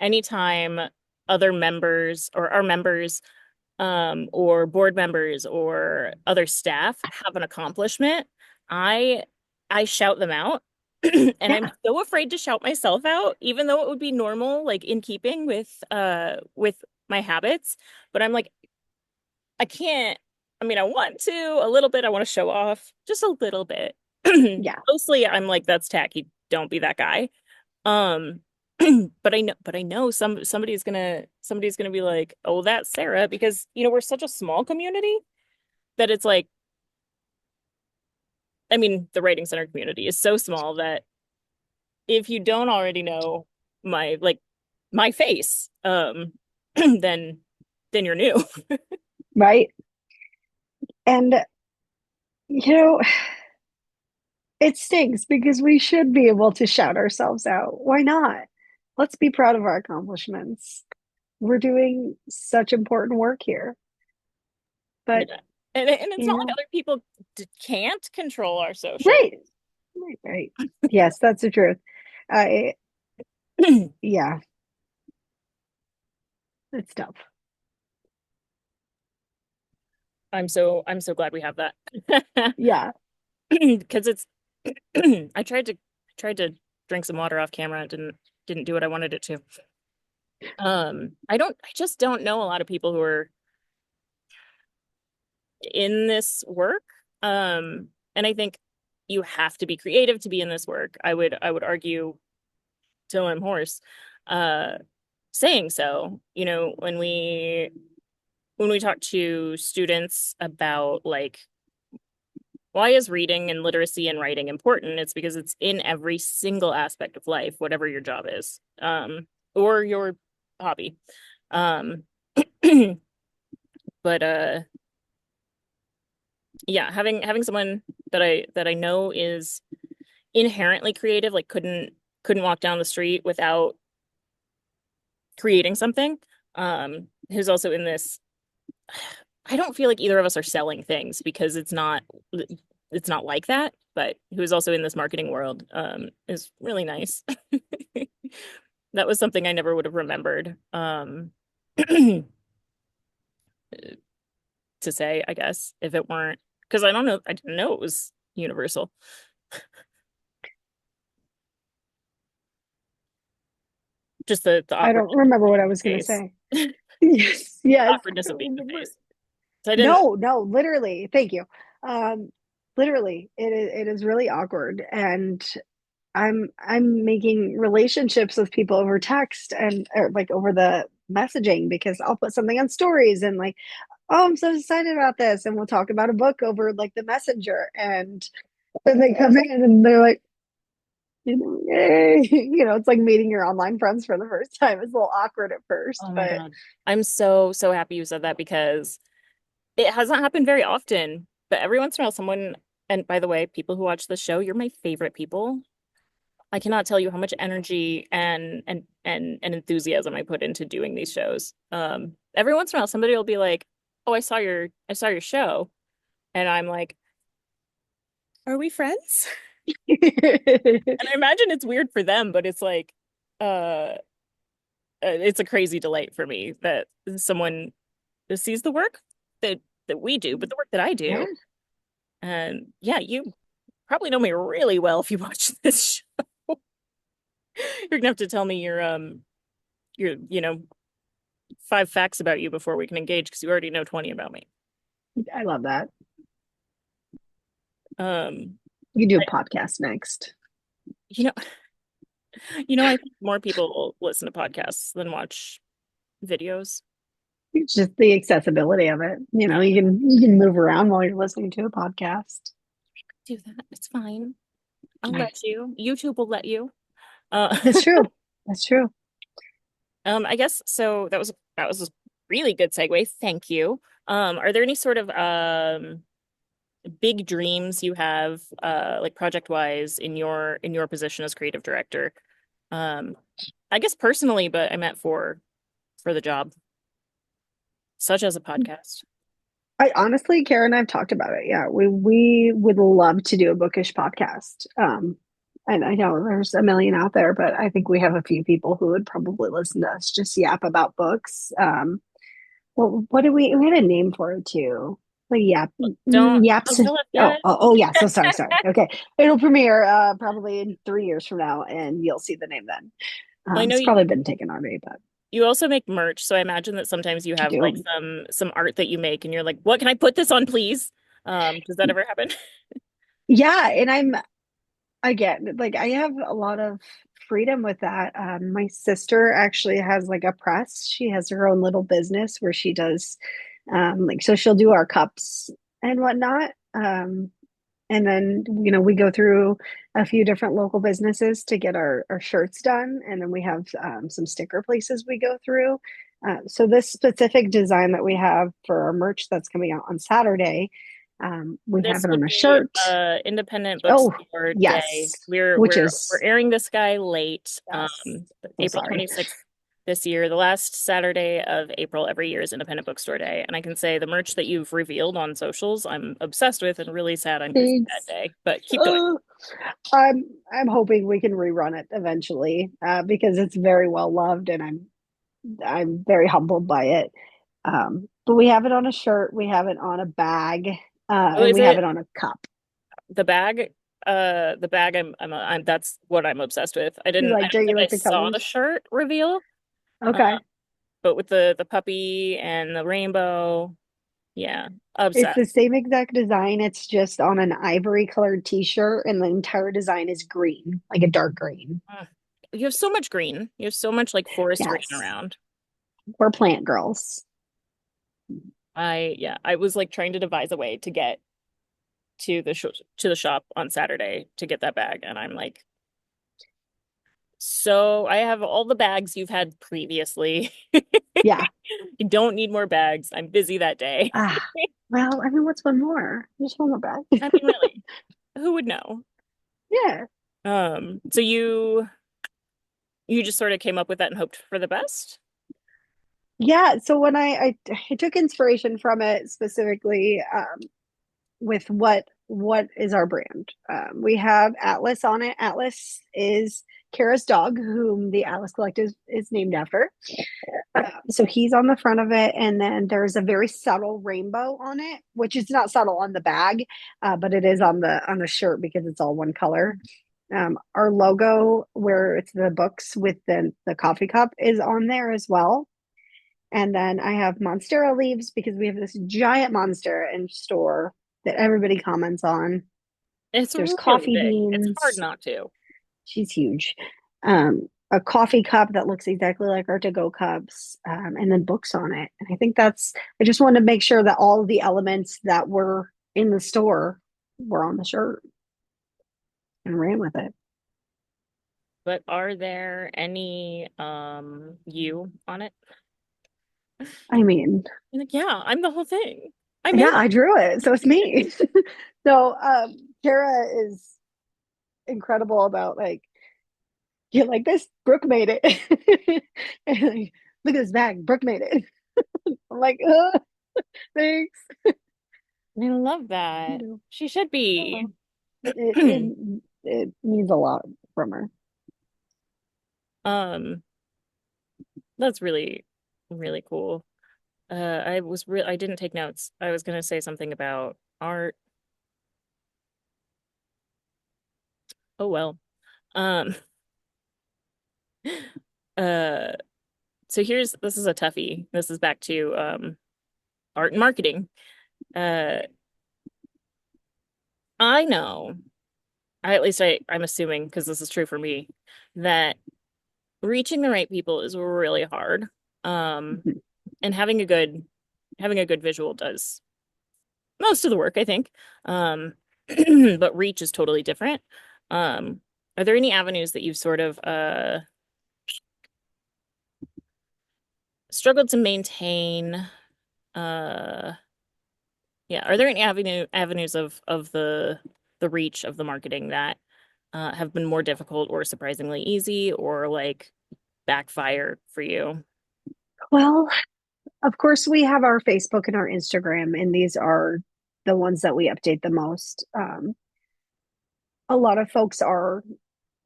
anytime other members or our members or board members or other staff have an accomplishment, I I shout them out. And I'm yeah, so afraid to shout myself out, even though it would be normal, like in keeping with my habits. But I'm like, I can't. I mean, I want to a little bit. I want to show off just a little bit. yeah, Mostly, I'm like, that's tacky. Don't be that guy. Um, but I know somebody's gonna be like, oh, that's Sarah, because we're such a small community that it's like, I mean, the writing center community is so small that if you don't already know my like my face, then you're new. right. And you know, it stings because we should be able to shout ourselves out. Why not? Let's be proud of our accomplishments. We're doing such important work here. But, Yeah. And it's you not like know, other people can't control our social. right, right, right. Yes, that's the truth. I, yeah, it's tough. I'm so glad we have that. Yeah, Because it's I tried to drink some water off camera. It didn't do what I wanted it to. I just don't know a lot of people who are in this work. And I think you have to be creative to be in this work. I would argue till I'm hoarse, uh, saying so. When we talk to students about like why is reading and literacy and writing important, it's because it's in every single aspect of life, whatever your job is, or your hobby. Um, but yeah, having someone that I know is inherently creative, like couldn't walk down the street without creating something. Who's also in this. I don't feel like either of us are selling things because it's not like that, but who's also in this marketing world is really nice. That was something I never would have remembered to say, I guess, if it weren't because I don't know, I didn't know it was universal. Just the I don't awkwardness of remember what I being was in going to face. say. Yes, yes. Awkwardness of being in face. So I didn't. No, no, literally. Thank you. Um, Literally, it is really awkward, and I'm making relationships with people over text and or like over the messaging because I'll put something on stories and like, oh, I'm so excited about this, and we'll talk about a book over like the messenger, and then they come in and they're like, yay, it's like meeting your online friends for the first time. It's a little awkward at first, Oh my but God. I'm so happy you said that because it hasn't happened very often, but every once in a while someone, and by the way, people who watch the show, you're my favorite people. I cannot tell you how much energy and enthusiasm I put into doing these shows. Every once in a while somebody will be like, "Oh, I saw your show." And I'm like, "Are we friends?" And I imagine it's weird for them, but it's like uh it's a crazy delight for me that someone sees the work that that we do, but the work that I yeah, do. And yeah, you probably know me really well if you watch this show. You're gonna have to tell me your 5 facts about you before we can engage because you already know 20 about me. I love that. Um, You do a I, podcast next. you know, I think more people listen to podcasts than watch videos. It's just the accessibility of it. You can move around while you're listening to a podcast. Do that. It's fine. I'll I, let you. YouTube will let you. Uh, that's true. That's true. I guess so. That was a really good segue. Thank you. Are there any sort of big dreams you have, like project wise, in your position as creative director? Um, I guess personally, but I meant for the job, such as a podcast. I honestly, Kara and I've talked about it. Yeah, we would love to do a bookish podcast. And I know there's a million out there, but I think we have a few people who would probably listen to us just yap about books. What did we had a name for it too? Like Don't yaps. tell us Oh, yet. oh, oh yeah. So sorry. Okay, it'll premiere probably in 3 years from now, and you'll see the name then. I know It's probably been taken already, but you also make merch, so I imagine that sometimes you I have like do. some art that you make, and you're like, "What can I put this on, please?" Does that ever happen? Yeah, and I'm again, like I have a lot of freedom with that. My sister actually has like a press. She has her own little business where she does like so she'll do our cups and whatnot. And then we go through a few different local businesses to get our shirts done, and then we have some sticker places we go through. So this specific design that we have for our merch that's coming out on Saturday, we have This it on would a be shirt. Independent Oh, Bookstore Day. yes, which We're is airing this guy late, yes. So April sorry. 26th this year. The last Saturday of April every year is Independent Bookstore Day, and I can say the merch that you've revealed on socials, I'm obsessed with, and really sad I'm missing that Thanks. day. But keep going. Uh, I'm hoping we can rerun it eventually because it's very well loved, and I'm very humbled by it. But we have it on a shirt, we have it on a bag, Oh, and is we have it it on a cup. the bag? The bag. I'm. That's what I'm obsessed with. I You didn't. I like don't you think I like the saw the colors? shirt reveal. Uh, Okay. but with the puppy and the rainbow. Yeah, It's the obsessed. same exact design. It's just on an ivory colored t-shirt, and the entire design is green, like a dark green. Ugh. You have so much green. You have so much like forest green Yes, around. we're plant girls. Yeah, I was like trying to devise a way to get to the shop on Saturday to get that bag, and I'm like, so I have all the bags you've had previously. Yeah. You don't need more bags. I'm busy that day. Ah, well, I mean, what's one more? Just one more bag. I mean, really, who would know? Yeah. So you just sort of came up with that and hoped for the best? Yeah. So when I took inspiration from it specifically with what is our brand. We have Atlas on it. Atlas is Kara's dog, whom the Atlas Collective is named after. So he's on the front of it, and then there's a very subtle rainbow on it, which is not subtle on the bag, but it is on the shirt because it's all one color. Our logo, where it's the books with the coffee cup, is on there as well. And then I have Monstera leaves because we have this giant monster in store that everybody comments on. It's There's really coffee big. It's hard beans. not to. She's huge. A coffee cup that looks exactly like our to-go cups, and then books on it. And I think I just wanted to make sure that all of the elements that were in the store were on the shirt and ran with it. But are there any you on it? I mean, You're like, yeah, I'm the whole thing. I yeah, made I it. drew it, so it's me. So Kara is incredible about like, you like this? Brooke made it. And like, look at this bag. Brooke made it. I'm like, thanks. I love You that. know, She should be. oh, it, it it means a lot from her. Um, that's really, really cool. I didn't take notes. I was gonna say something about art. Oh well. Um, uh, so this is a toughie. This is back to art and marketing. Uh, I know, at least I'm assuming because this is true for me, that reaching the right people is really hard. Um, and having a good visual does most of the work, I think. Um, but reach is totally different. Um, are there any avenues that you've sort of struggled to maintain? Uh, yeah, are there any avenues of the reach of the marketing that have been more difficult or surprisingly easy or like backfire for you? Well, of course, we have our Facebook and our Instagram, and these are the ones that we update the most. A lot of folks are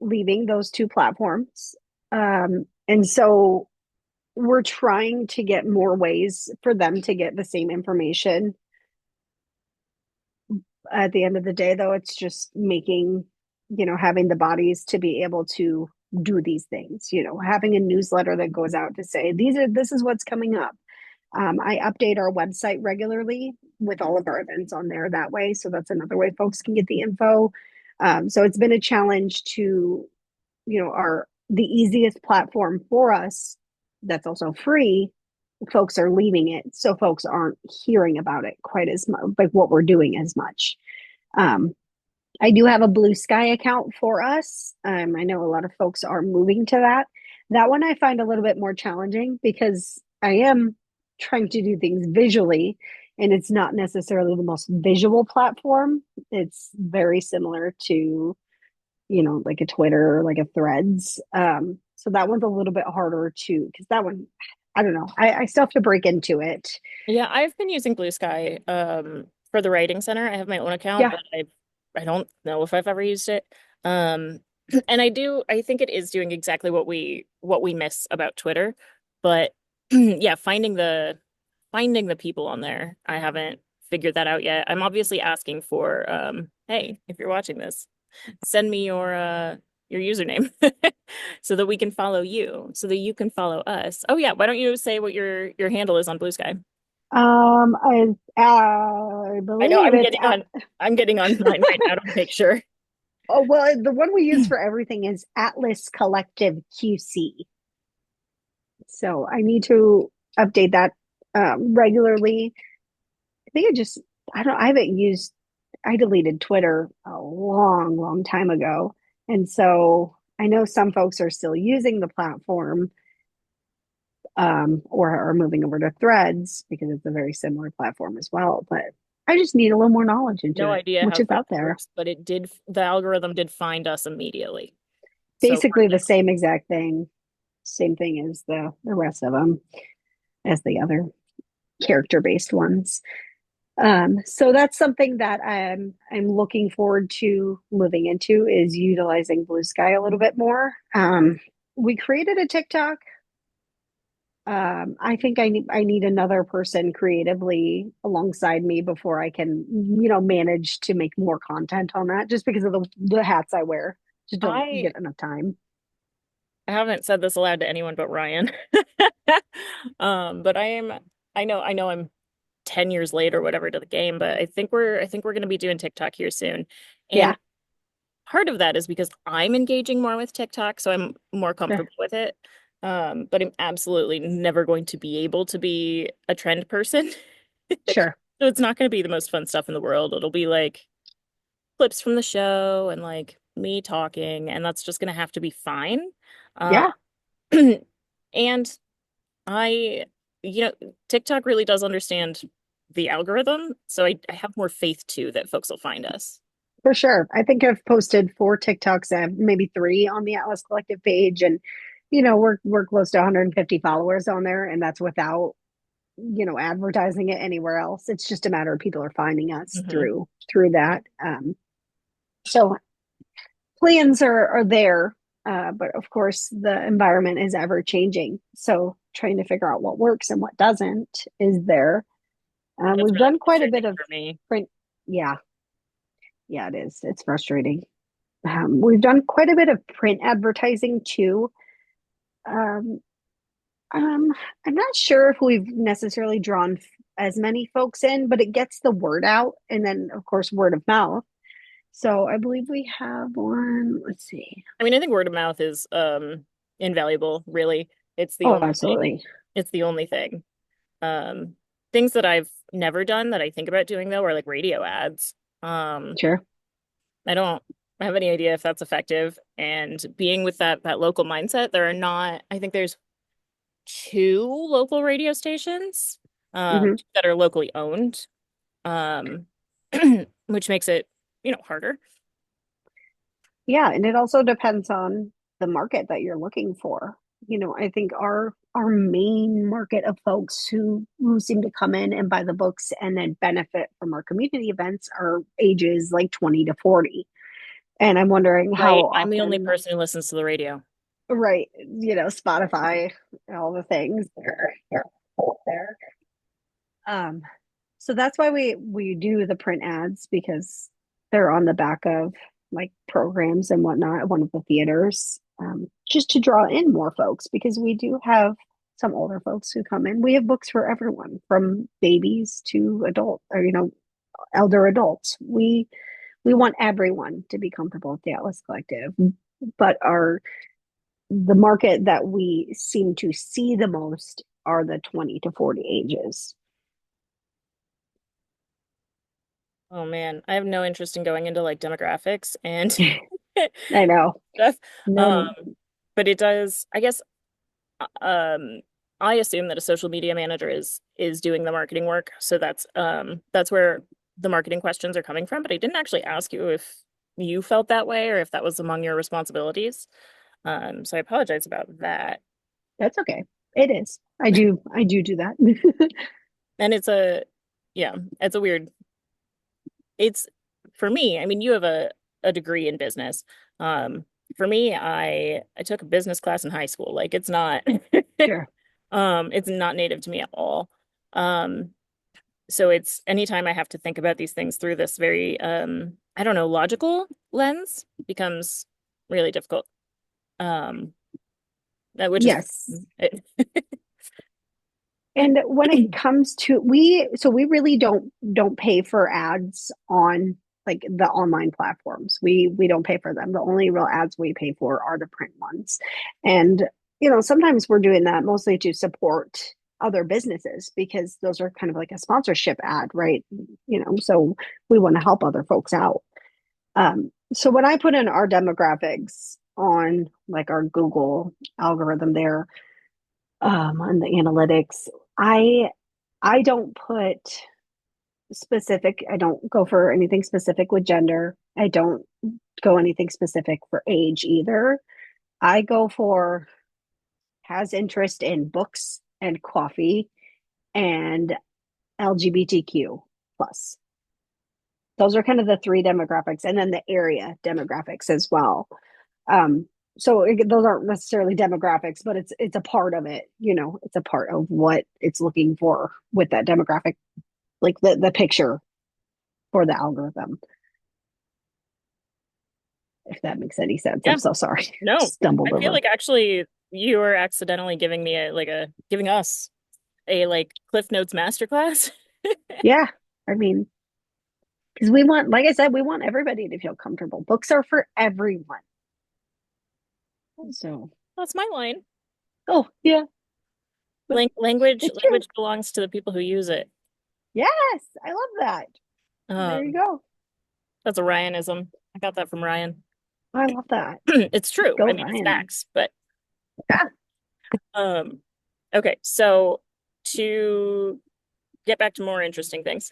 leaving those two platforms. And so we're trying to get more ways for them to get the same information. At the end of the day, though, it's just making, having the bodies to be able to do these things, having a newsletter that goes out to say, this is what's coming up. I update our website regularly with all of our events on there that way. So that's another way folks can get the info. So it's been a challenge to, the easiest platform for us that's also free. Folks are leaving it. So folks aren't hearing about it quite as much, like what we're doing as much. Um, I do have a Blue Sky account for us. I know a lot of folks are moving to that. That one I find a little bit more challenging because I am trying to do things visually, and it's not necessarily the most visual platform. It's very similar to, like a Twitter or like a Threads. So that one's a little bit harder to, because that one, I don't know. I still have to break into it. Yeah, I've been using Blue Sky for the writing center. I have my own account, Yeah. but I don't know if I've ever used it. Um and I think it is doing exactly what we miss about Twitter. But yeah, finding the people on there. I haven't figured that out yet. I'm obviously asking for hey, if you're watching this, send me your username so that we can follow you, so that you can follow us. Oh yeah, why don't you say what your handle is on Blue Sky? I I know believe it's at, I'm getting on mine right now to make sure. oh well, the one we use for everything is Atlas Collective QC. So I need to update that regularly. I think I don't, I haven't used, I deleted Twitter a long, long time ago. And so I know some folks are still using the platform, or are moving over to Threads because it's a very similar platform as well. But I just need a little more knowledge into No it, idea which how is Threads out there. works, but the algorithm did find us immediately. So Basically the same exact thing, same thing as the rest of them, as the other character based ones. So that's something that I'm looking forward to moving into is utilizing Blue Sky a little bit more. We created a TikTok. I think I need another person creatively alongside me before I can, manage to make more content on that. Just because of the hats I wear, just don't I get enough time. I haven't said this aloud to anyone but Ryan. But I know I'm 10 years late or whatever to the game, but I think we're going to be doing TikTok here soon. And Yeah, part of that is because I'm engaging more with TikTok, so I'm more sure, comfortable with it. But I'm absolutely never going to be able to be a trend person. sure, So it's not going to be the most fun stuff in the world. It'll be like clips from the show and like me talking, and that's just going to have to be fine. Uh, yeah, and I, you know, TikTok really does understand the algorithm, so I have more faith too that folks will find us. for sure. I think I've posted 4 TikToks, maybe three on the Atlas Collective page, and we're close to 150 followers on there, and that's without advertising it anywhere else. It's just a matter of people are finding us Hmm. through that. So plans are there, but of course the environment is ever changing. So trying to figure out what works and what doesn't is there. It's We've really done quite a frustrating bit of for me. print. Yeah, yeah, it is. It's frustrating. We've done quite a bit of print advertising too. Um, um, I'm not sure if we've necessarily drawn as many folks in, but it gets the word out, and then of course word of mouth. So I believe we have one. Let's see. I mean, I think word of mouth is invaluable, really. It's the Oh, only thing. absolutely. It's the only thing. Um Things that I've never done that I think about doing though are like radio ads. Um Sure. I don't have any idea if that's effective. And being with that local mindset, there are not, I think there's two local radio stations Hmm. that are locally owned, um, which makes it, harder. Yeah, and it also depends on the market that you're looking for. I think our main market of folks who seem to come in and buy the books and then benefit from our community events are ages like 20 to 40. And I'm wondering how Right. I'm the only often, person who listens to the radio. right, Spotify, all the things they're there. Um, so that's why we do the print ads because they're on the back of like programs and whatnot at one of the theaters, just to draw in more folks because we do have some older folks who come in. We have books for everyone from babies to adult or elder adults. We want everyone to be comfortable with the Atlas Collective, but our the market that we seem to see the most are the 20 to 40 ages. Oh man, I have no interest in going into like demographics and I know. stuff. Um, No, but it does, I guess, um, I assume that a social media manager is doing the marketing work. So that's where the marketing questions are coming from. But I didn't actually ask you if you felt that way or if that was among your responsibilities. So I apologize about that. that's okay. It is. I do that. And yeah, it's a weird, it's for me, I mean, you have a degree in business. Um, for me, I took a business class in high school. Like it's not Sure. it's not native to me at all. Um, so it's anytime I have to think about these things through this very I don't know, logical lens becomes really difficult. Um, which is Yes. And when it comes to we really don't pay for ads on like the online platforms. We don't pay for them. The only real ads we pay for are the print ones. And sometimes we're doing that mostly to support other businesses because those are kind of like a sponsorship ad, right? So we want to help other folks out. So when I put in our demographics on like our Google algorithm there, on the analytics, I I don't put I don't go for anything specific with gender. I don't go anything specific for age either. I go for has interest in books and coffee and LGBTQ plus. Those are kind of the three demographics, and then the area demographics as well. Um, those aren't necessarily demographics, but it's a part of it. It's a part of what it's looking for with that demographic, like the picture for the algorithm. If that makes any sense, I'm Yeah, so sorry. no, Stumbled I feel over. like actually you were accidentally giving me giving us a like Cliff Notes masterclass. Yeah, I mean, because we want, like I said, we want everybody to feel comfortable. Books are for everyone. So, That's my line. oh yeah, but it's true. Language belongs to the people who use it. Yes, I love that. There you Um, go. that's a Ryanism. I got that from Ryan. I love that. It's true. Go I mean, it's Ryan. facts, but Yeah. um, okay. So to get back to more interesting things,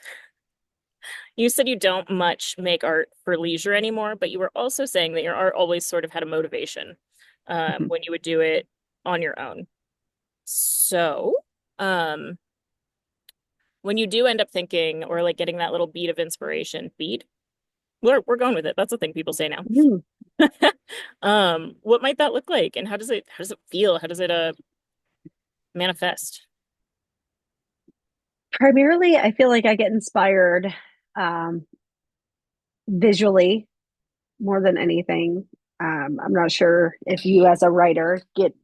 you said you don't much make art for leisure anymore, but you were also saying that your art always sort of had a motivation Mhm. when you would do it on your own. So, um, when you do end up thinking or like getting that little beat of inspiration, beat, we're going with it. That's the thing people say now. Mm. What might that look like, and how does it feel? How does it manifest? Primarily, I feel like I get inspired um, visually more than anything. I'm not sure if you, as a writer, get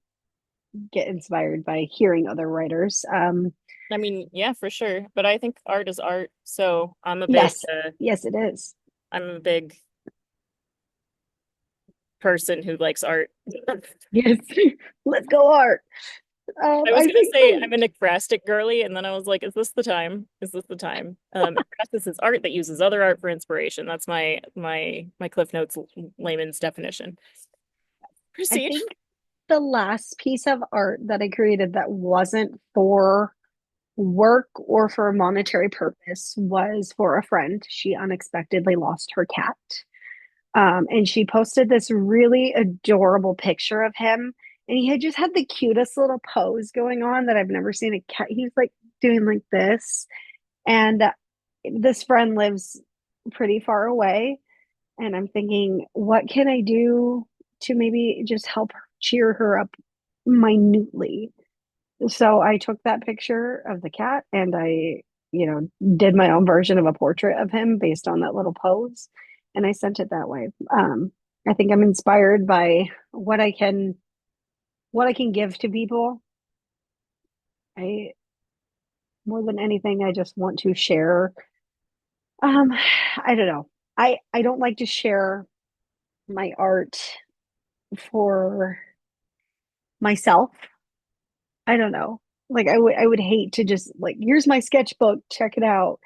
inspired by hearing other writers. I mean, yeah, for sure. But I think art is art, so Yes, yes, it is. I'm a big person who likes art. Yes, let's go art. I was I gonna think say the I'm a Necrastic girly, and then I was like, is this the time? Is this the time? Necrastis is art that uses other art for inspiration. That's my Cliff Notes layman's definition. I Proceed. think the last piece of art that I created that wasn't for work or for a monetary purpose was for a friend. She unexpectedly lost her cat. And she posted this really adorable picture of him. And he had just had the cutest little pose going on that I've never seen a cat. He's like doing like this. And this friend lives pretty far away. And I'm thinking, what can I do to maybe just help cheer her up minutely? So I took that picture of the cat and did my own version of a portrait of him based on that little pose. And I sent it that way. I think I'm inspired by what I can give to people. I more than anything, I just want to share. Um, I don't know. I don't like to share my art for myself. I don't know. Like I would hate to just like here's my sketchbook, check it out.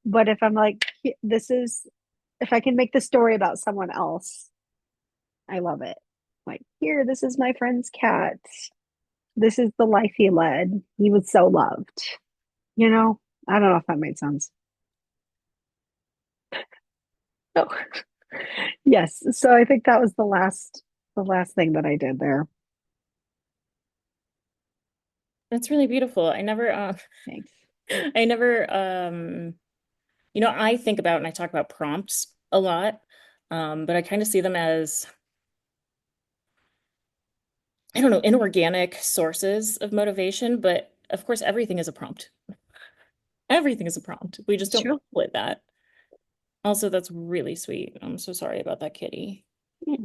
But if I'm like this is if I can make the story about someone else, I love it. Like here, this is my friend's cat. This is the life he led. He was so loved. You know, I don't know if that made sense. Oh, yes. So I think that was the last thing that I did there. That's really beautiful. Thanks. I never I think about and I talk about prompts a lot. But I kind of see them as I don't know, inorganic sources of motivation, but of course everything is a prompt. Everything is a prompt. We just It's don't true. call it that. Also, that's really sweet. I'm so sorry about that kitty. Yeah.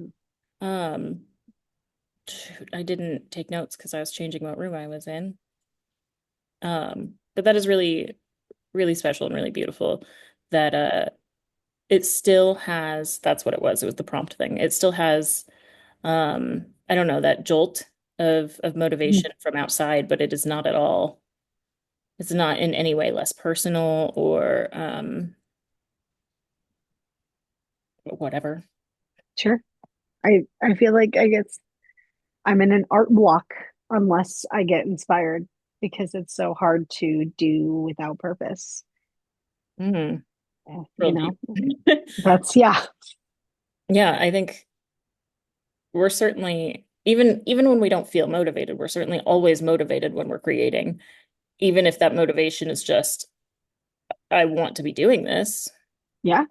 Um, shoot, I didn't take notes because I was changing what room I was in. But that is really, really special and really beautiful that it still has, that's what it was the prompt thing. It still has I don't know, that jolt of Mhm. motivation from outside, but it is not at all, it's not in any way less personal or whatever. Sure. I feel like I guess I'm in an art block unless I get inspired because it's so hard to do without purpose. Mm, You real deep. know, that's yeah, Yeah, I think we're certainly even when we don't feel motivated, we're certainly always motivated when we're creating, even if that motivation is just I want to be doing this. yeah,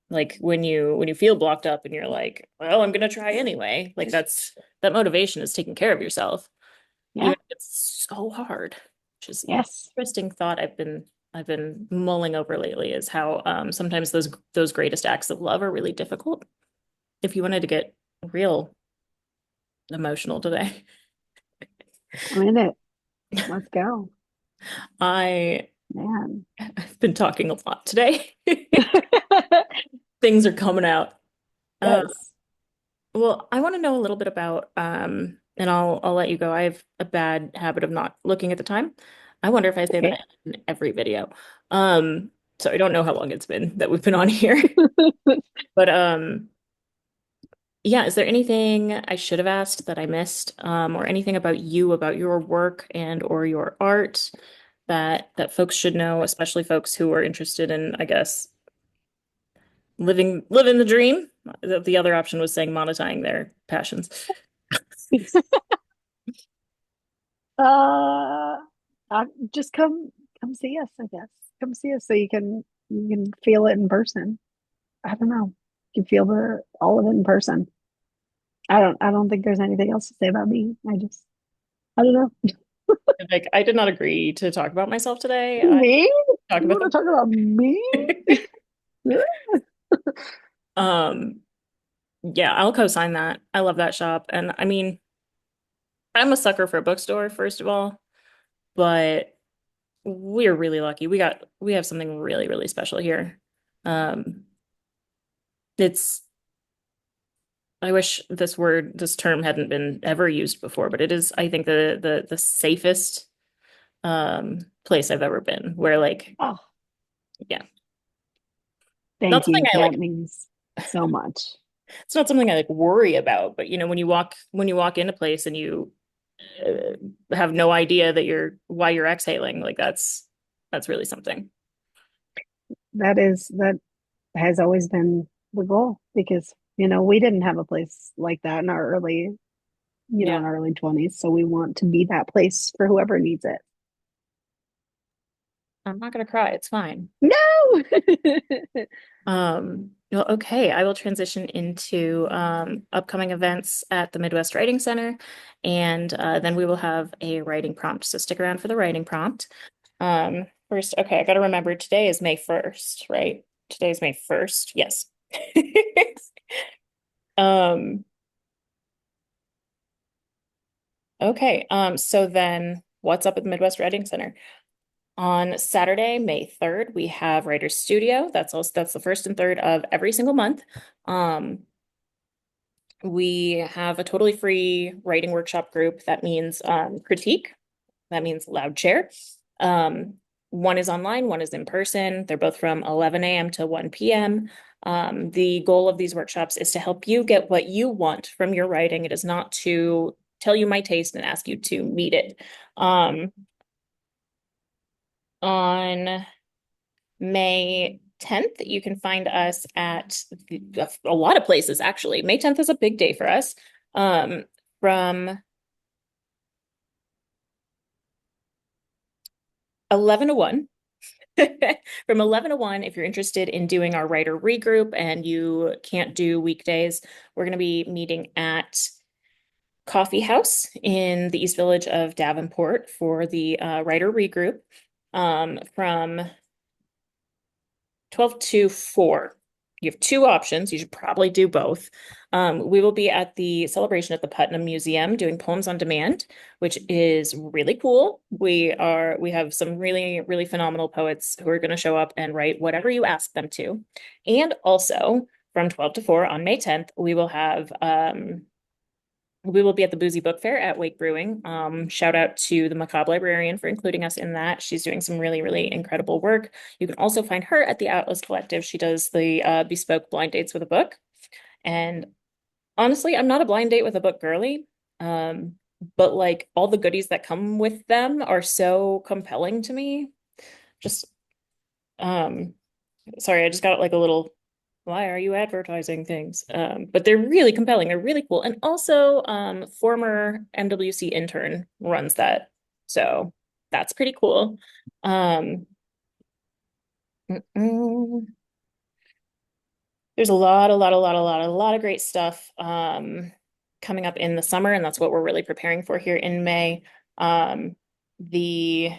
Like when you feel blocked up and you're like, well, I'm gonna try anyway. Like that motivation is taking care of yourself, yeah, even if it's so hard. Which is an yes. interesting thought I've been mulling over lately is how sometimes those greatest acts of love are really difficult. If you wanted to get real emotional today, I'm in it. Let's go, I man. I've been talking a lot today. Things are coming out. Uh, Yes. well, I want to know a little bit about and I'll let you go. I have a bad habit of not looking at the time. I wonder if I say Okay. that in every video. Um, so I don't know how long it's been that we've been on here. But yeah, is there anything I should have asked that I missed? Or anything about you, about your work and or your art that folks should know, especially folks who are interested in, I guess, living the dream. The other option was saying monetizing their passions. Uh, just come see us, I guess. Come see us so you can feel it in person. I don't know. You can feel the all of it in person. I don't think there's anything else to say about me. I don't know. Like, I did not agree to talk about myself today. I Me? talk You about want to talk about me? them. Um, yeah, I'll co-sign that. I love that shop. And I mean, I'm a sucker for a bookstore, first of all, but we're really lucky. We have something really, really special here. Um, it's I wish this term hadn't been ever used before, but it is, I think, the safest place I've ever been, where like, Oh, yeah, not thank something you. I That like, means so much. it's not something I like worry about, but you know, when you walk into a place and you have no idea that why you're exhaling, like that's really something. That has always been the goal because, we didn't have a place like that in our Yeah, in our early 20s. So we want to be that place for whoever needs it. I'm not gonna cry. It's fine. No! Well, okay, I will transition into upcoming events at the Midwest Writing Center, and then we will have a writing prompt. So stick around for the writing prompt. First, okay, I got to remember today is May 1st, right? Today is May 1st. Yes. Um, okay, so then what's up at the Midwest Writing Center? On Saturday, May 3rd, we have Writers Studio. That's the first and third of every single month. Um, We have a totally free writing workshop group. That means critique. That means loud chair. Um, one is online, one is in person. They're both from 11 a.m. to 1 p.m. The goal of these workshops is to help you get what you want from your writing. It is not to tell you my taste and ask you to meet it. On May 10th, you can find us at a lot of places, actually. May 10th is a big day for us. Um, from 11 to 1. From 11 to 1, if you're interested in doing our writer regroup and you can't do weekdays, we're going to be meeting at Coffee House in the East Village of Davenport for the writer regroup from 12 to 4. you have two options. You should probably do both. We will be at the celebration at the Putnam Museum doing poems on demand, which is really cool. We have some really, really phenomenal poets who are going to show up and write whatever you ask them to. And also from 12 to 4 on May 10th, we will be at the Boozy Book Fair at Wake Brewing. Shout out to the Macabre Librarian for including us in that. She's doing some really, really incredible work. You can also find her at the Atlas Collective. She does the bespoke blind dates with a book. And honestly, I'm not a blind date with a book girly. Um, but like all the goodies that come with them are so compelling to me. Just um sorry, I just got like a little, why are you advertising things? But they're really compelling. They're really cool. And also, former MWC intern runs that. So that's pretty cool. Um, mm, there's a lot of great stuff coming up in the summer, and that's what we're really preparing for here in May. The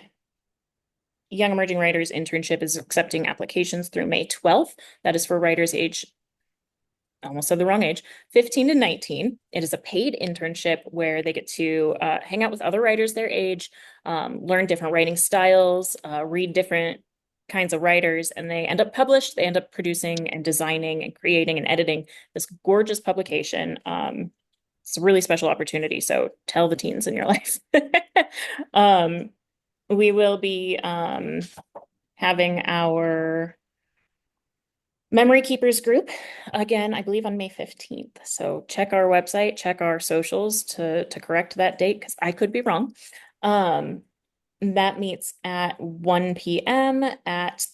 Young Emerging Writers Internship is accepting applications through May 12th. That is for writers age, I almost said the wrong age, 15 to 19. It is a paid internship where they get to hang out with other writers their age, learn different writing styles, read different kinds of writers, and they end up published. They end up producing and designing and creating and editing this gorgeous publication. It's a really special opportunity. So tell the teens in your life. um, we will be having our Memory Keepers group again, I believe on May 15th. So check our website, check our socials to correct that date because I could be wrong. Um, that meets at 1 p.m. at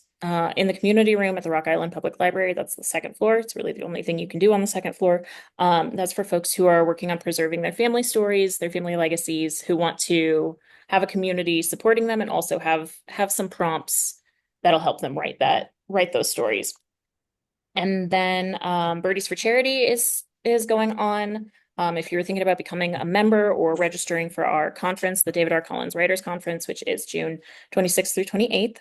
in the community room at the Rock Island Public Library. That's the second floor. It's really the only thing you can do on the second floor. That's for folks who are working on preserving their family stories, their family legacies, who want to have a community supporting them and also have some prompts that'll help them write those stories. And then Birdies for Charity is going on. If you're thinking about becoming a member or registering for our conference, the David R. Collins Writers Conference, which is June 26th through 28th,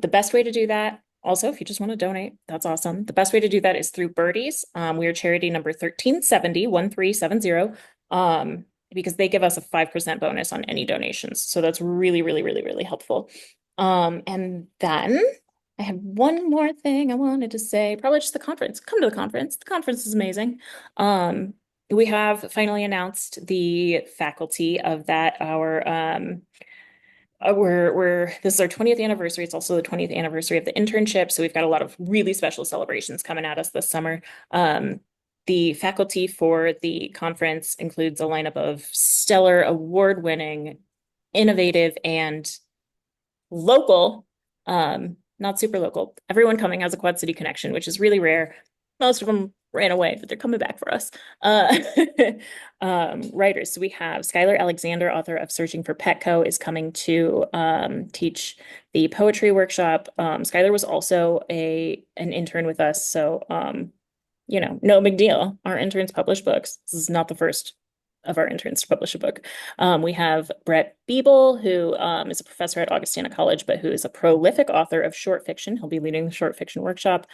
the best way to do that, also, if you just want to donate, that's awesome. The best way to do that is through Birdies. We are charity number 1370, because they give us a 5% bonus on any donations. So that's really, really, really, really helpful. And then I have one more thing I wanted to say. Probably just the conference. Come to the conference. The conference is amazing. Um, we have finally announced the faculty of that. We're this is our 20th anniversary. It's also the 20th anniversary of the internship. So we've got a lot of really special celebrations coming at us this summer. The faculty for the conference includes a lineup of stellar, award-winning, innovative, and local, not super local. Everyone coming has a Quad City connection, which is really rare. Most of them ran away, but they're coming back for us. Writers. So we have Skylar Alexander, author of Searching for Petco, is coming to teach the poetry workshop. Skylar was also an intern with us, so no big deal. Our interns publish books. This is not the first of our interns to publish a book. We have Brett Biebel, who is a professor at Augustana College, but who is a prolific author of short fiction. He'll be leading the short fiction workshop.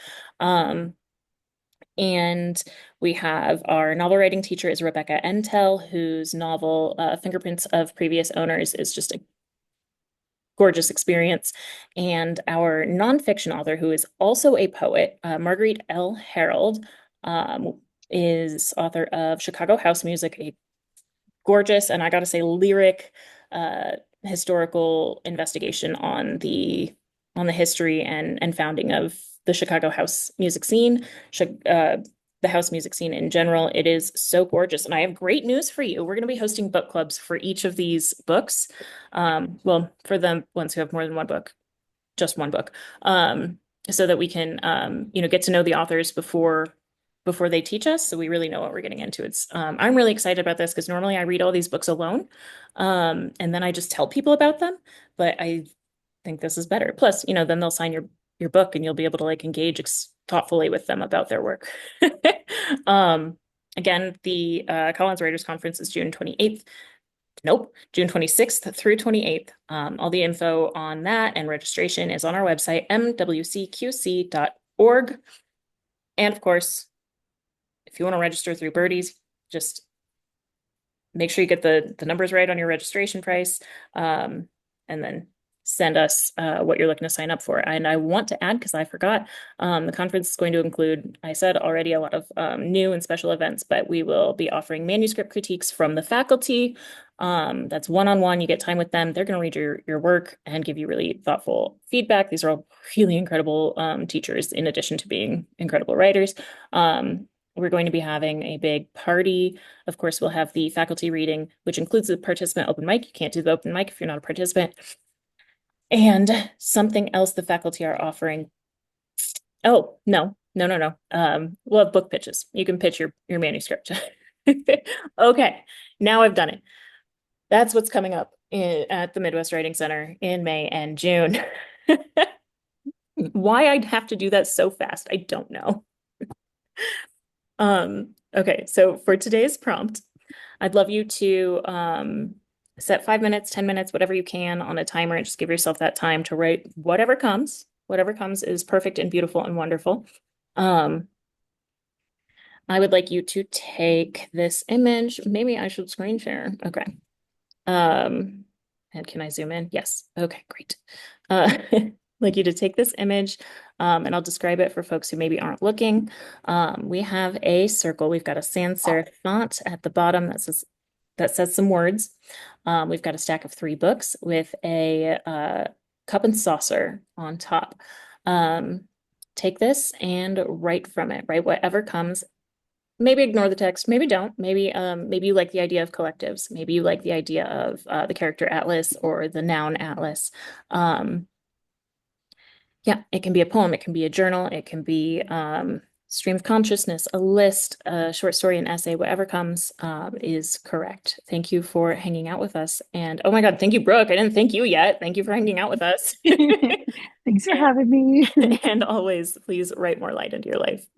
And we have our novel writing teacher is Rebecca Entel, whose novel Fingerprints of Previous Owners is just a gorgeous experience. And our nonfiction author, who is also a poet, Marguerite L. Harold, is author of Chicago House Music, a gorgeous and I gotta say lyric historical investigation on the history and founding of the Chicago house music scene, the house music scene in general. It is so gorgeous. And I have great news for you. We're going to be hosting book clubs for each of these books. Well, for the ones who have more than one book, just one book, so that we can get to know the authors before they teach us, so we really know what we're getting into. I'm really excited about this because normally I read all these books alone, and then I just tell people about them. But I think this is better. Plus, then they'll sign your book, and you'll be able to like engage thoughtfully with them about their work. Again, the Collins Writers Conference is June 28th. Nope, June 26th through 28th. All the info on that and registration is on our website, mwcqc.org. And of course, if you want to register through Birdies, just make sure you get the numbers right on your registration price, and then send us what you're looking to sign up for. And I want to add, because I forgot, the conference is going to include, I said already, a lot of new and special events, but we will be offering manuscript critiques from the faculty. That's one-on-one. You get time with them. They're going to read your work and give you really thoughtful feedback. These are all really incredible teachers, in addition to being incredible writers. We're going to be having a big party. Of course, we'll have the faculty reading, which includes the participant open mic. You can't do the open mic if you're not a participant. And something else the faculty are offering. Oh, no, no, no, no. We'll have book pitches. You can pitch your manuscript. Okay, now I've done it. That's what's coming up at the Midwest Writing Center in May and June. Why I'd have to do that so fast, I don't know. Okay, so for today's prompt, I'd love you to set 5 minutes, 10 minutes, whatever you can on a timer, and just give yourself that time to write whatever comes. Whatever comes is perfect and beautiful and wonderful. Um, I would like you to take this image. Maybe I should screen share. Okay. And can I zoom in? Yes. Okay, great. I'd like you to take this image, and I'll describe it for folks who maybe aren't looking. We have a circle. We've got a sans serif font at the bottom that says some words. We've got a stack of 3 books with a cup and saucer on top. Take this and write from it, write whatever comes. Maybe ignore the text, maybe don't. Maybe you like the idea of collectives. Maybe you like the idea of the character Atlas or the noun Atlas. Yeah, it can be a poem, it can be a journal, it can be stream of consciousness, a list, a short story, an essay, whatever comes is correct. Thank you for hanging out with us. And oh my God, thank you, Brooke. I didn't thank you yet. Thank you for hanging out with us. Thanks for having me. And always, please write more light into your life.